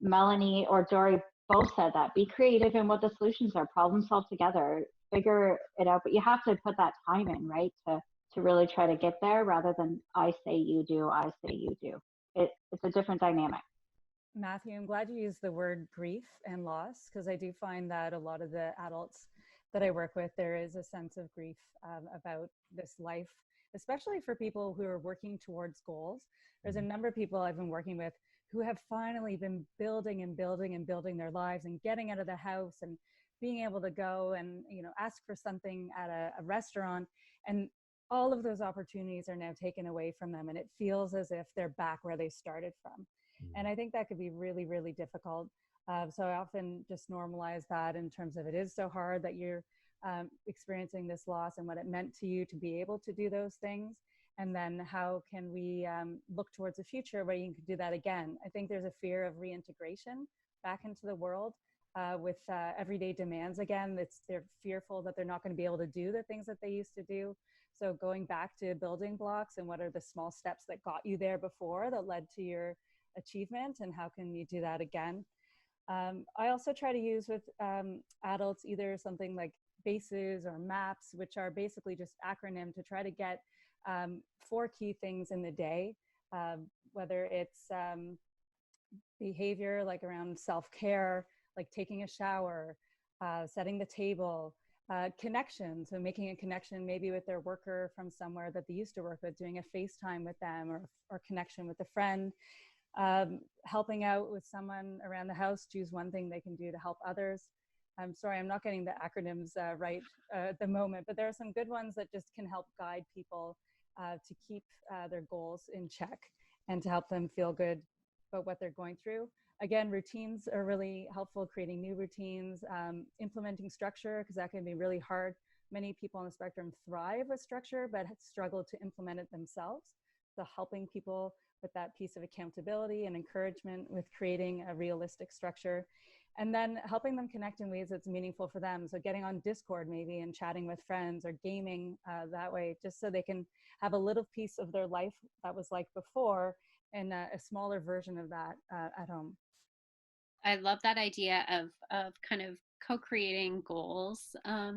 Melanie or Dori both said that. Be creative in what the solutions are. Problem solve together. Figure it out. But you have to put that time in, right, to really try to get there rather than I say you do, I say you do. It's a different dynamic. Matthew, I'm glad you used the word grief and loss, because I do find that a lot of the adults that I work with, there is a sense of grief about this life, especially for people who are working towards goals. There's a number of people I've been working with who have finally been building and building and building their lives and getting out of the house and being able to go and, ask for something at a restaurant. And all of those opportunities are now taken away from them. And it feels as if they're back where they started from. And I think that could be really, really difficult. So I often just normalize that in terms of it is so hard that you're experiencing this loss and what it meant to you to be able to do those things. And then how can we look towards a future where you can do that again? I think there's a fear of reintegration back into the world with everyday demands again. They're fearful that they're not going to be able to do the things that they used to do. So going back to building blocks and what are the small steps that got you there before that led to your achievement, and how can you do that again? I also try to use with adults either something like BASES or MAPS, which are basically just acronym to try to get 4 key things in the day, whether it's behavior like around self-care, like taking a shower, setting the table, connection, so making a connection maybe with their worker from somewhere that they used to work with, doing a FaceTime with them, or connection with a friend. Helping out with someone around the house, choose one thing they can do to help others. I'm sorry, I'm not getting the acronyms right at the moment, but there are some good ones that just can help guide people to keep their goals in check and to help them feel good about what they're going through. Again, routines are really helpful, creating new routines, implementing structure, because that can be really hard. Many people on the spectrum thrive with structure, but struggle to implement it themselves. So helping people with that piece of accountability and encouragement with creating a realistic structure, and then helping them connect in ways that's meaningful for them. So getting on Discord maybe and chatting with friends, or gaming that way, just so they can have a little piece of their life that was like before and a smaller version of that at home. I love that idea of kind of co-creating goals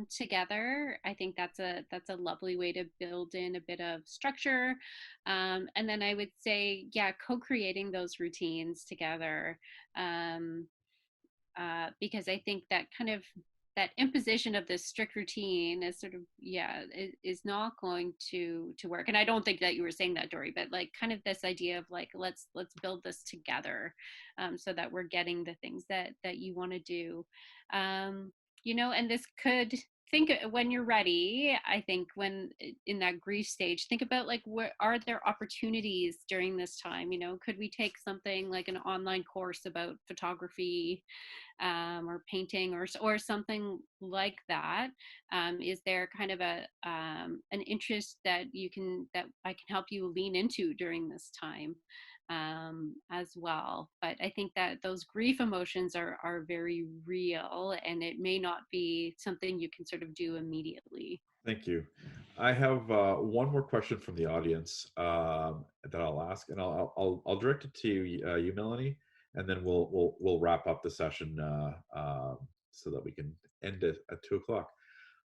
together. I think that's a lovely way to build in a bit of structure. And then I would say, yeah, co-creating those routines together, because I think that kind of that imposition of this strict routine is sort of, is not going to work. And I don't think that you were saying that, Dori, but like kind of this idea of like, let's build this together, so that we're getting the things that you want to do. And this could, think when you're ready, I think when in that grief stage, think about like, what are there opportunities during this time? Could we take something like an online course about photography, or painting, or something like that? Is there kind of an interest that I can help you lean into during this time as well? But I think that those grief emotions are very real, and it may not be something you can sort of do immediately. Thank you. I have one more question from the audience that I'll ask, and I'll direct it to you, Melanie, and then we'll wrap up the session so that we can end it at 2:00.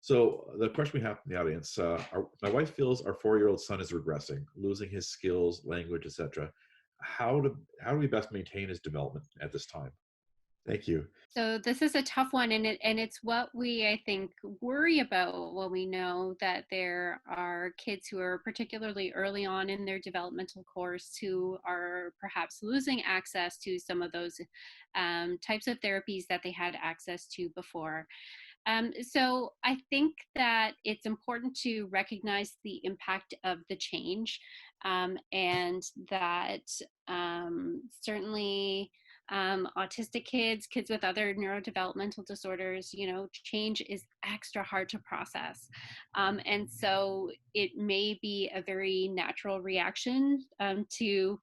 So the question we have from the audience, my wife feels our 4-year-old son is regressing, losing his skills, language, etc. How do we best maintain his development at this time? Thank you. So this is a tough one, and it's what we, I think, worry about when we know that there are kids who are particularly early on in their developmental course who are perhaps losing access to some of those types of therapies that they had access to before. So I think that it's important to recognize the impact of the change, and that certainly autistic kids with other neurodevelopmental disorders, change is extra hard to process. And so it may be a very natural reaction to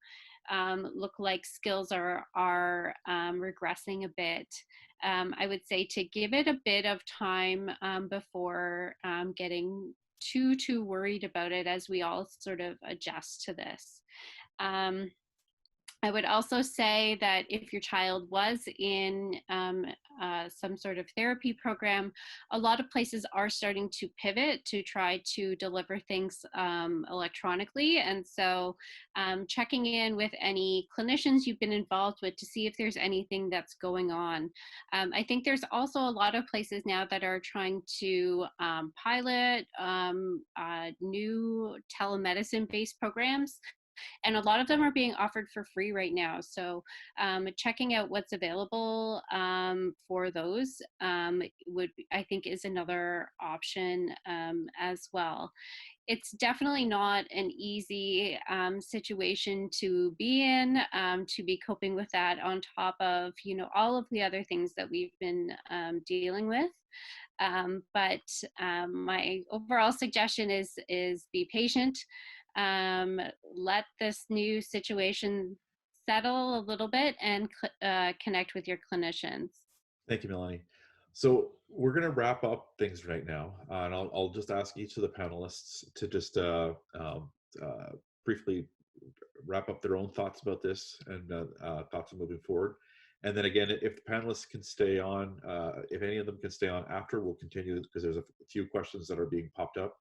look like skills are regressing a bit. I would say to give it a bit of time before getting too worried about it as we all sort of adjust to this. I would also say that if your child was in some sort of therapy program, a lot of places are starting to pivot to try to deliver things electronically. And so checking in with any clinicians you've been involved with to see if there's anything that's going on. I think there's also a lot of places now that are trying to pilot new telemedicine-based programs. And a lot of them are being offered for free right now. So checking out what's available for those I think is another option as well. It's definitely not an easy situation to be in, to be coping with that on top of, all of the other things that we've been dealing with. But my overall suggestion is be patient. Let this new situation settle a little bit and connect with your clinicians. Thank you, Melanie. So we're going to wrap up things right now, and I'll just ask each of the panelists to just briefly wrap up their own thoughts about this and thoughts on moving forward. And then again, if the panelists can stay on, if any of them can stay on after, we'll continue because there's a few questions that are being popped up.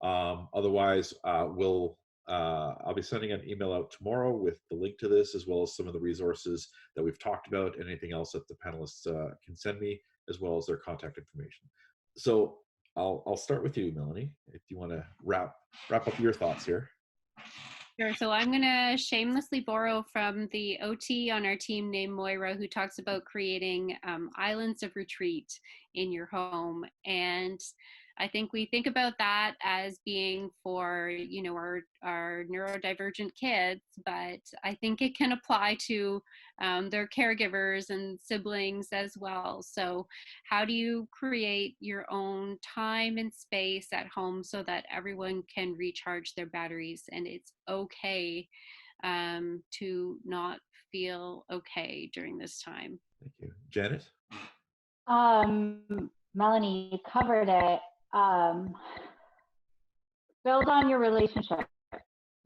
Otherwise, I'll be sending an email out tomorrow with the link to this, as well as some of the resources that we've talked about, and anything else that the panelists can send me, as well as their contact information. So I'll start with you, Melanie, if you want to wrap up your thoughts here. Sure. So I'm going to shamelessly borrow from the OT on our team named Moira, who talks about creating islands of retreat in your home. And I think we think about that as being for, our neurodivergent kids, but I think it can apply to their caregivers and siblings as well. So how do you create your own time and space at home so that everyone can recharge their batteries, and it's okay to not feel okay during this time? Thank you. Janet? Melanie, you covered it. Build on your relationship.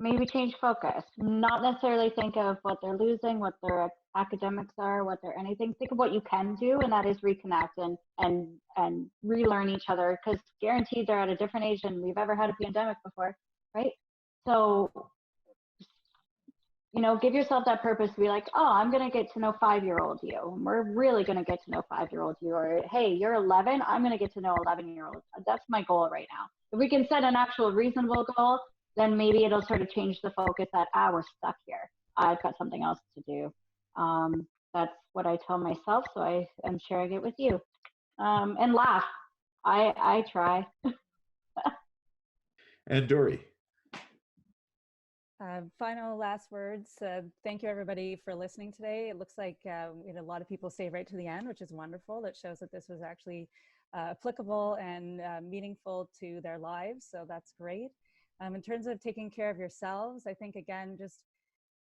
Maybe change focus. Not necessarily think of what they're losing, what their academics are, what they're anything. Think of what you can do, and that is reconnect and relearn each other, because guaranteed they're at a different age than we've ever had a pandemic before, right? So, give yourself that purpose to be like, oh, I'm going to get to know 5-year-old you. We're really going to get to know 5-year-old you. Or, hey, you're 11. I'm going to get to know 11-year-old. That's my goal right now. If we can set an actual reasonable goal, then maybe it'll sort of change the focus that, we're stuck here. I've got something else to do. That's what I tell myself. So I am sharing it with you. And laugh. I try. And Dori? Final last words. Thank you, everybody, for listening today. It looks like we had a lot of people stay right to the end, which is wonderful. That shows that this was actually applicable and meaningful to their lives. So that's great. In terms of taking care of yourselves, I think, again, just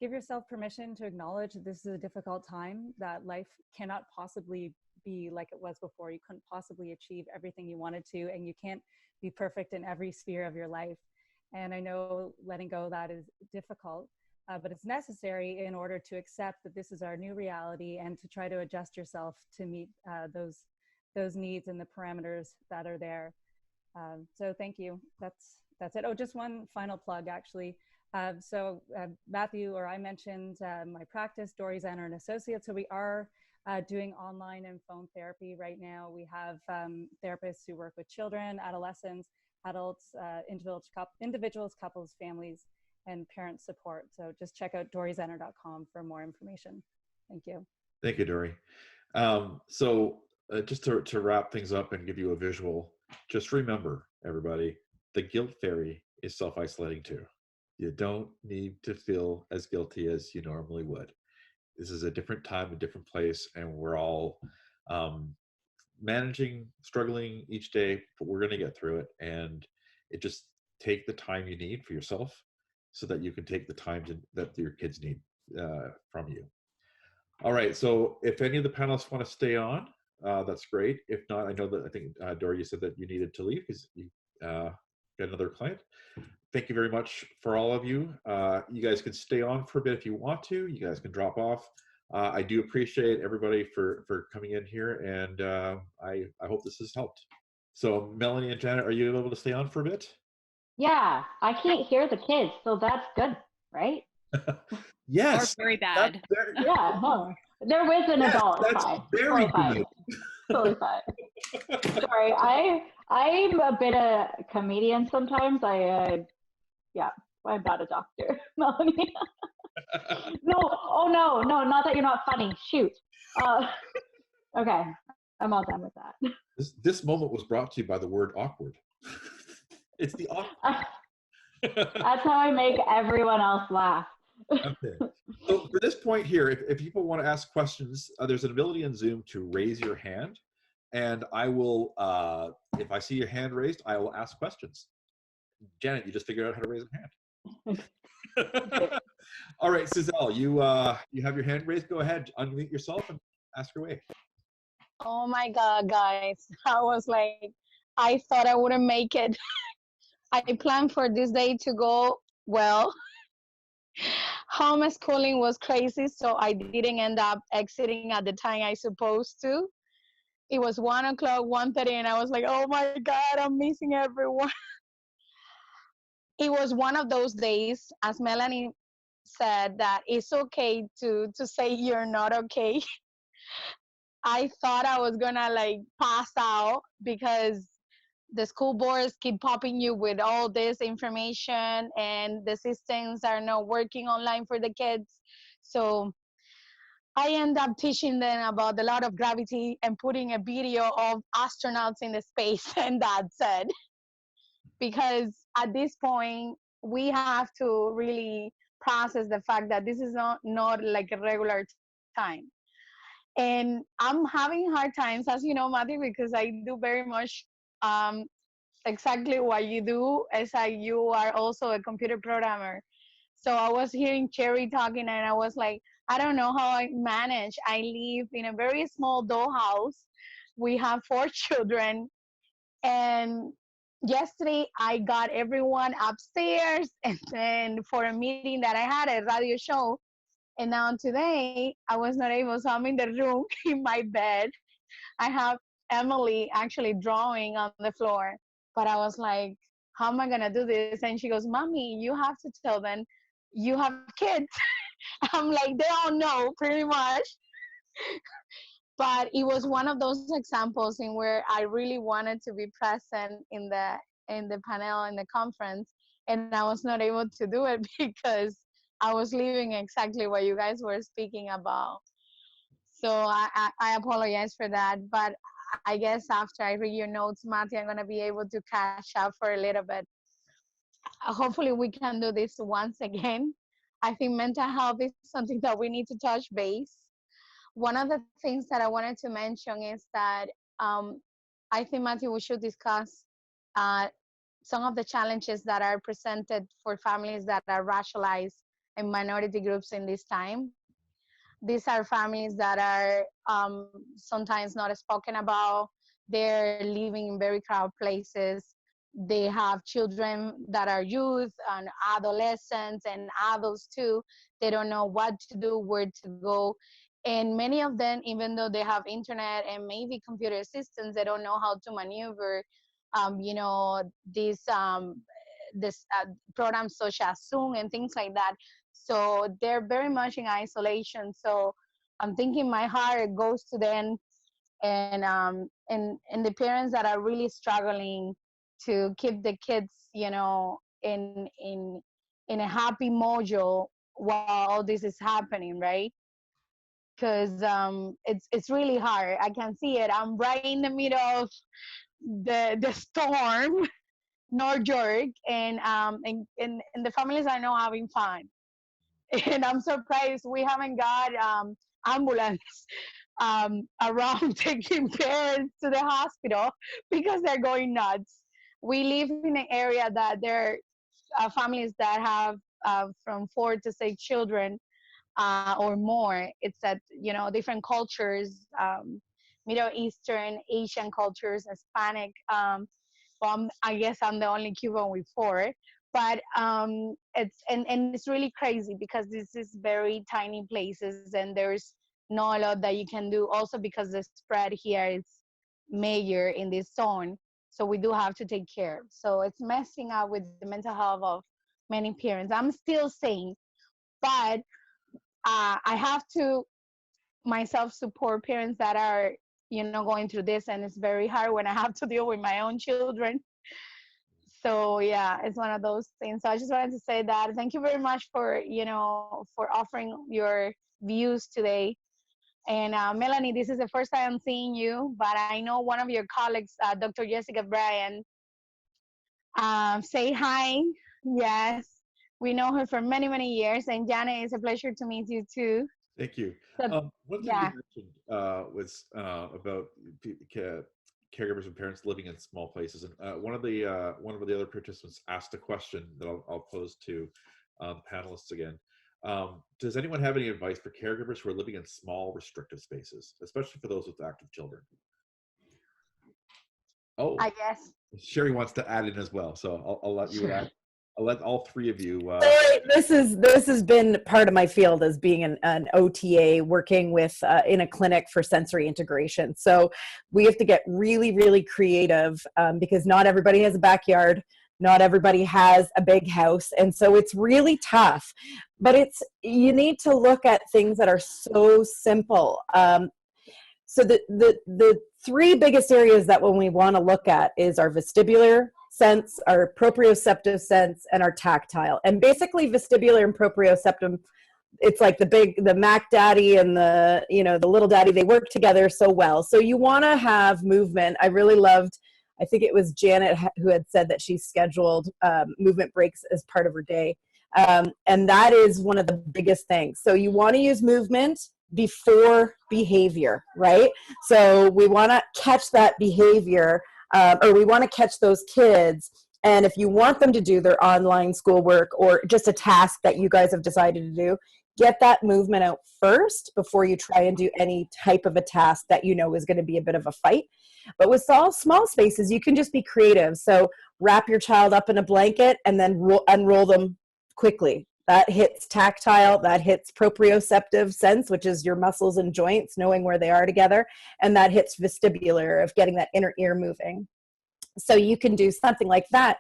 give yourself permission to acknowledge that this is a difficult time, that life cannot possibly be like it was before. You couldn't possibly achieve everything you wanted to, and you can't be perfect in every sphere of your life. And I know letting go of that is difficult, but it's necessary in order to accept that this is our new reality and to try to adjust yourself to meet those needs and the parameters that are there. So thank you. That's it. Oh, just one final plug, actually. Matthew or I mentioned my practice, Dori Zener and Associates. So we are doing online and phone therapy right now. We have therapists who work with children, adolescents, adults, individuals, couples, families, and parent support. So just check out dorizener.com for more information. Thank you. Thank you, Dori. Just to wrap things up and give you a visual, just remember, everybody, the guilt fairy is self-isolating too. You don't need to feel as guilty as you normally would. This is a different time, a different place, and we're all managing, struggling each day, but we're going to get through it. And it just take the time you need for yourself so that you can take the time that your kids need from you. All right, so if any of the panelists want to stay on, that's great. If not, I think, Dori, you said that you needed to leave because you got another client. Thank you very much for all of you. You guys can stay on for a bit if you want to. You guys can drop off. I do appreciate everybody for coming in here, and I hope this has helped. So Melanie and Janet, are you able to stay on for a bit? Yeah, I can't hear the kids, so that's good, right? Yes. Or very bad. Yeah, no. They're with an adult. That's fine. very Totally fine. good. Totally fine. Sorry, I'm a bit of a comedian sometimes. I'm not a doctor, Melanie. No, not that you're not funny. Shoot. Okay, I'm all done with that. This moment was brought to you by the word awkward. It's the awkward. That's how I make everyone else laugh. Okay. So for this point here, if people want to ask questions, there's an ability in Zoom to raise your hand, and I will, if I see your hand raised, I will ask questions. Janet, you just figured out how to raise a hand. All right, Suzelle, you have your hand raised. Go ahead, unmute yourself and ask away. Oh my God, guys. I was like, I thought I wouldn't make it. I planned for this day to go well. Homeschooling was crazy, so I didn't end up exiting at the time I supposed to. It was 1 o'clock, 1:30, and I was like, oh my God, I'm missing everyone. It was one of those days, as Melanie said, that it's okay to say you're not okay. I thought I was gonna like pass out because the school boards keep popping you with all this information and the systems are not working online for the kids. So I end up teaching them about the law of gravity and putting a video of astronauts in the space, and that's it. Because at this point, we have to really process the fact that this is not like a regular time. And I'm having hard times, as you know, Matthew, because I do very much exactly what you do, as you are also a computer programmer. So I was hearing Cherry talking, and I was like, I don't know how I manage. I live in a very small dollhouse. We have 4 children, and yesterday I got everyone upstairs, and then for a meeting that I had, a radio show. And now today I was not able, so I'm in the room in my bed. I have Emily actually drawing on the floor, but I was like, how am I gonna do this? And she goes, Mommy, you have to tell them you have kids. I'm like, they all know pretty much. But it was one of those examples in where I really wanted to be present in the panel, in the conference, and I was not able to do it because I was living exactly what you guys were speaking about. So I apologize for that, but I guess after I read your notes, Matthew, I'm going to be able to catch up for a little bit. Hopefully we can do this once again. I think mental health is something that we need to touch base. One of the things that I wanted to mention is that I think, Matthew, we should discuss some of the challenges that are presented for families that are racialized and minority groups in this time. These are families that are sometimes not spoken about. They're living in very crowded places. They have children that are youth and adolescents and adults too. They don't know what to do, where to go. And many of them, even though they have internet and maybe computer assistants, they don't know how to maneuver these this programs such as Zoom and things like that. So they're very much in isolation. So I'm thinking my heart goes to them, and the parents that are really struggling to keep the kids, in a happy mojo while all this is happening, right? Because it's really hard. I can see it. I'm right in the middle of the storm, North York, and the families are not having fun. And I'm surprised we haven't got ambulance around taking parents to the hospital because they're going nuts. We live in an area that there are families that have from 4 to 6 children or more. It's that, different cultures, Middle Eastern, Asian cultures, Hispanic. Well, I guess I'm the only Cuban with 4. But and it's really crazy because this is very tiny places and there's not a lot that you can do. Also because the spread here is major in this zone, so we do have to take care. So it's messing up with the mental health of many parents. I'm still sane, but I have to myself support parents that are going through this, and it's very hard when I have to deal with my own children. So yeah, it's one of those things. So I just wanted to say that thank you very much for for offering your views today. And Melanie, this is the first time I'm seeing you, but I know one of your colleagues, Dr. Jessica Bryan. Say hi. Yes, we know her for many, many years. And Janet, it's a pleasure to meet you too. Thank you. So, One thing yeah. you mentioned was about caregivers and parents living in small places, and one of the other participants asked a question that I'll pose to the panelists again. Does anyone have any advice for caregivers who are living in small, restrictive spaces, especially for those with active children? Oh, I guess. Sherry wants to add in as well, so I'll let you add. I'll let all 3 of you. Sorry, this has been part of my field as being an OTA, working with in a clinic for sensory integration. So we have to get really, really creative because not everybody has a backyard, not everybody has a big house, and so it's really tough. But you need to look at things that are so simple. So the 3 biggest areas that when we want to look at is our vestibular sense, our proprioceptive sense, and our tactile. And basically vestibular and proprioceptive, it's like the Mac Daddy and the little daddy, they work together so well. So you want to have movement. I really loved, I think it was Janet who had said that she scheduled movement breaks as part of her day. And that is one of the biggest things. So you want to use movement before behavior, right? So we want to catch that behavior, or we want to catch those kids. And if you want them to do their online schoolwork or just a task that you guys have decided to do, get that movement out first before you try and do any type of a task that you know is going to be a bit of a fight. But with small spaces, you can just be creative. So wrap your child up in a blanket and then unroll them quickly. That hits tactile, that hits proprioceptive sense, which is your muscles and joints, knowing where they are together. And that hits vestibular, of getting that inner ear moving. So you can do something like that.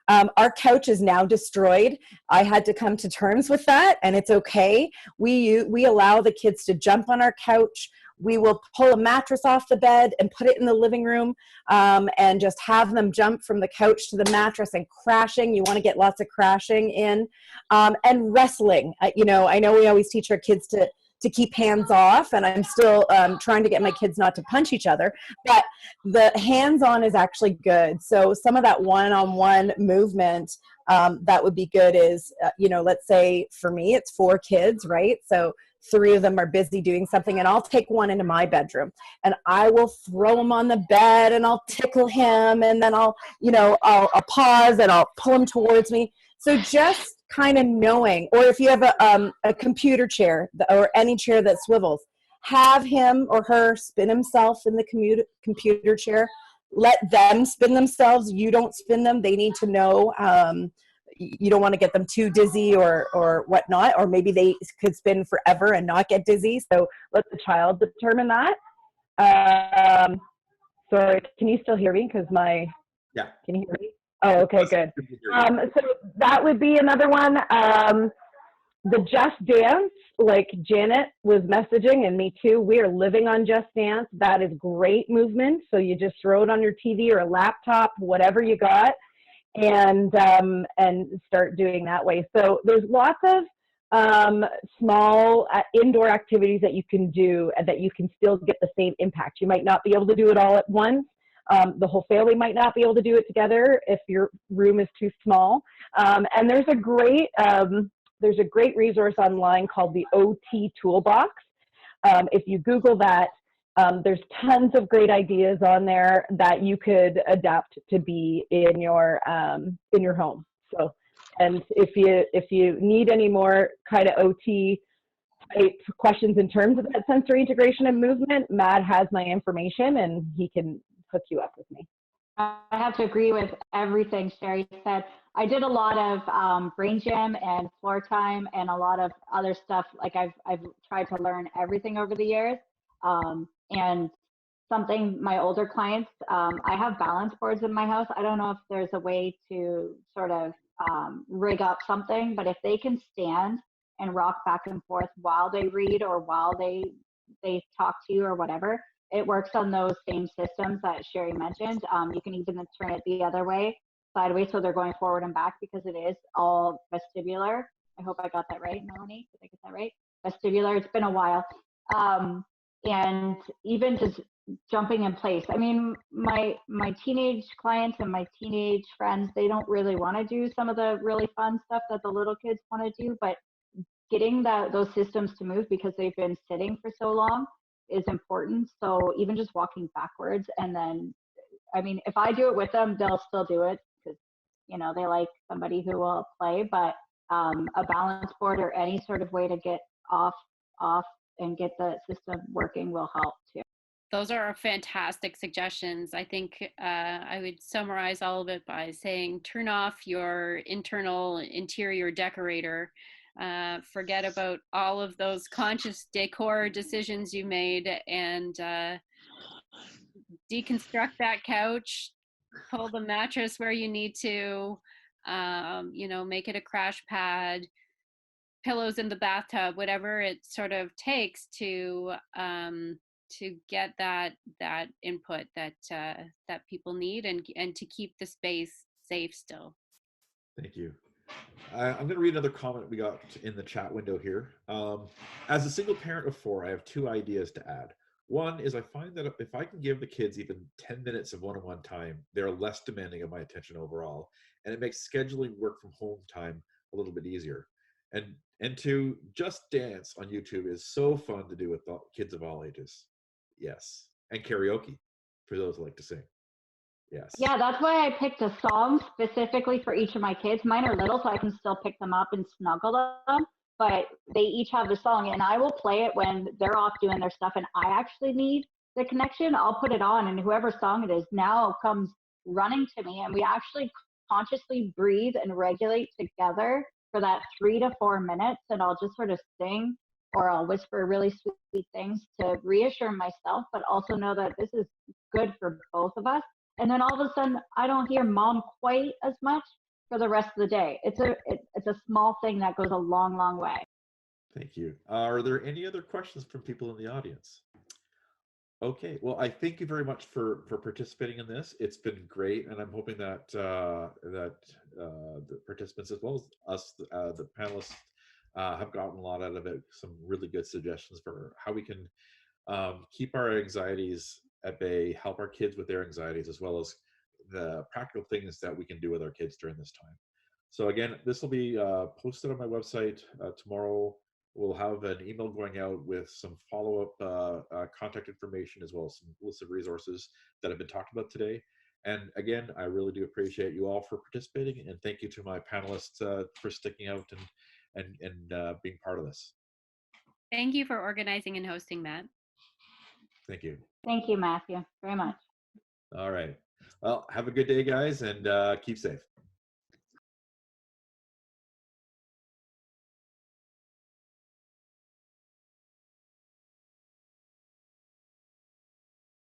Our couch is now destroyed. I had to come to terms with that, and it's okay. We allow the kids to jump on our couch. We will pull a mattress off the bed and put it in the living room, and just have them jump from the couch to the mattress and crashing. You want to get lots of crashing in, and wrestling. I know we always teach our kids to keep hands off, and I'm still trying to get my kids not to punch each other, but the hands-on is actually good. So some of that one-on-one movement that would be good is, let's say for me, it's 4 kids, right? So 3 of them are busy doing something, and I'll take one into my bedroom and I will throw him on the bed and I'll tickle him, and then I'll pause and I'll pull him towards me. So just kind of knowing, or if you have a computer chair or any chair that swivels, have him or her spin himself in the computer chair. Let them spin themselves. You don't spin them. They need to know. You don't want to get them too dizzy or whatnot, or maybe they could spin forever and not get dizzy. So let the child determine that. Sorry, can you still hear me? Because my Yeah. Can you hear me? Oh, okay, good. Good to hear you. So that would be another one. The Just Dance, like Janet was messaging, and me too, we are living on Just Dance. That is great movement. So you just throw it on your TV or a laptop, whatever you got, and start doing that way. So there's lots of small indoor activities that you can do and that you can still get the same impact. You might not be able to do it all at once. The whole family might not be able to do it together if your room is too small. And there's a great resource online called the OT Toolbox. If you Google that, there's tons of great ideas on there that you could adapt to be in your home. So, and if you need any more kind of OT type questions in terms of that sensory integration and movement, Matt has my information and he can hook you up with me. I have to agree with everything Sherry said. I did a lot of brain gym and floor time and a lot of other stuff. Like I've tried to learn everything over the years. And something my older clients, I have balance boards in my house. I don't know if there's a way to sort of rig up something, but if they can stand and rock back and forth while they read or while they talk to you or whatever, it works on those same systems that Sherry mentioned. You can even turn it the other way, sideways, so they're going forward and back because it is all vestibular. I hope I got that right, Melanie. Did I get that right? Vestibular. It's been a while. And even just jumping in place. I mean, my teenage clients and my teenage friends, they don't really want to do some of the really fun stuff that the little kids want to do, but getting those systems to move because they've been sitting for so long is important. So even just walking backwards, and then, I mean, if I do it with them, they'll still do it because, you know, they like somebody who will play, but a balance board or any sort of way to get off and get the system working will help too. Those are fantastic suggestions. I think I would summarize all of it by saying, turn off your internal interior decorator. Forget about all of those conscious decor decisions you made and deconstruct that couch, pull the mattress where you need to, you know, make it a crash pad, pillows in the bathtub, whatever it sort of takes to get that input that people need and to keep the space safe still. Thank you. I'm going to read another comment we got in the chat window here. As a single parent of 4, I have 2 ideas to add. One is I find that if I can give the kids even 10 minutes of one-on-one time, they're less demanding of my attention overall, and it makes scheduling work from home time a little bit easier. And to Just Dance on YouTube is so fun to do with kids of all ages. Yes. And karaoke for those who like to sing. Yes. Yeah, that's why I picked a song specifically for each of my kids. Mine are little, so I can still pick them up and snuggle them, but they each have the song, and I will play it when they're off doing their stuff and I actually need the connection. I'll put it on, and whoever song it is now comes running to me, and we actually consciously breathe and regulate together for that 3 to 4 minutes, and I'll just sort of sing or I'll whisper really sweet things to reassure myself, but also know that this is good for both of us. And then all of a sudden, I don't hear mom quite as much for the rest of the day. It's a small thing that goes a long, long way. Thank you. Are there any other questions from people in the audience? Okay, well, I thank you very much for participating in this. It's been great, and I'm hoping that the participants as well as us, the panelists, have gotten a lot out of it. Some really good suggestions for how we can keep our anxieties at bay, help our kids with their anxieties, as well as the practical things that we can do with our kids during this time. So again, this will be posted on my website tomorrow. We'll have an email going out with some follow-up contact information, as well as some list of resources that have been talked about today. And again, I really do appreciate you all for participating, and thank you to my panelists for sticking out and being part of this. Thank you for organizing and hosting, Matt. Thank you. Thank you, Matthew, very much. All right. Well, have a good day, guys, and keep safe.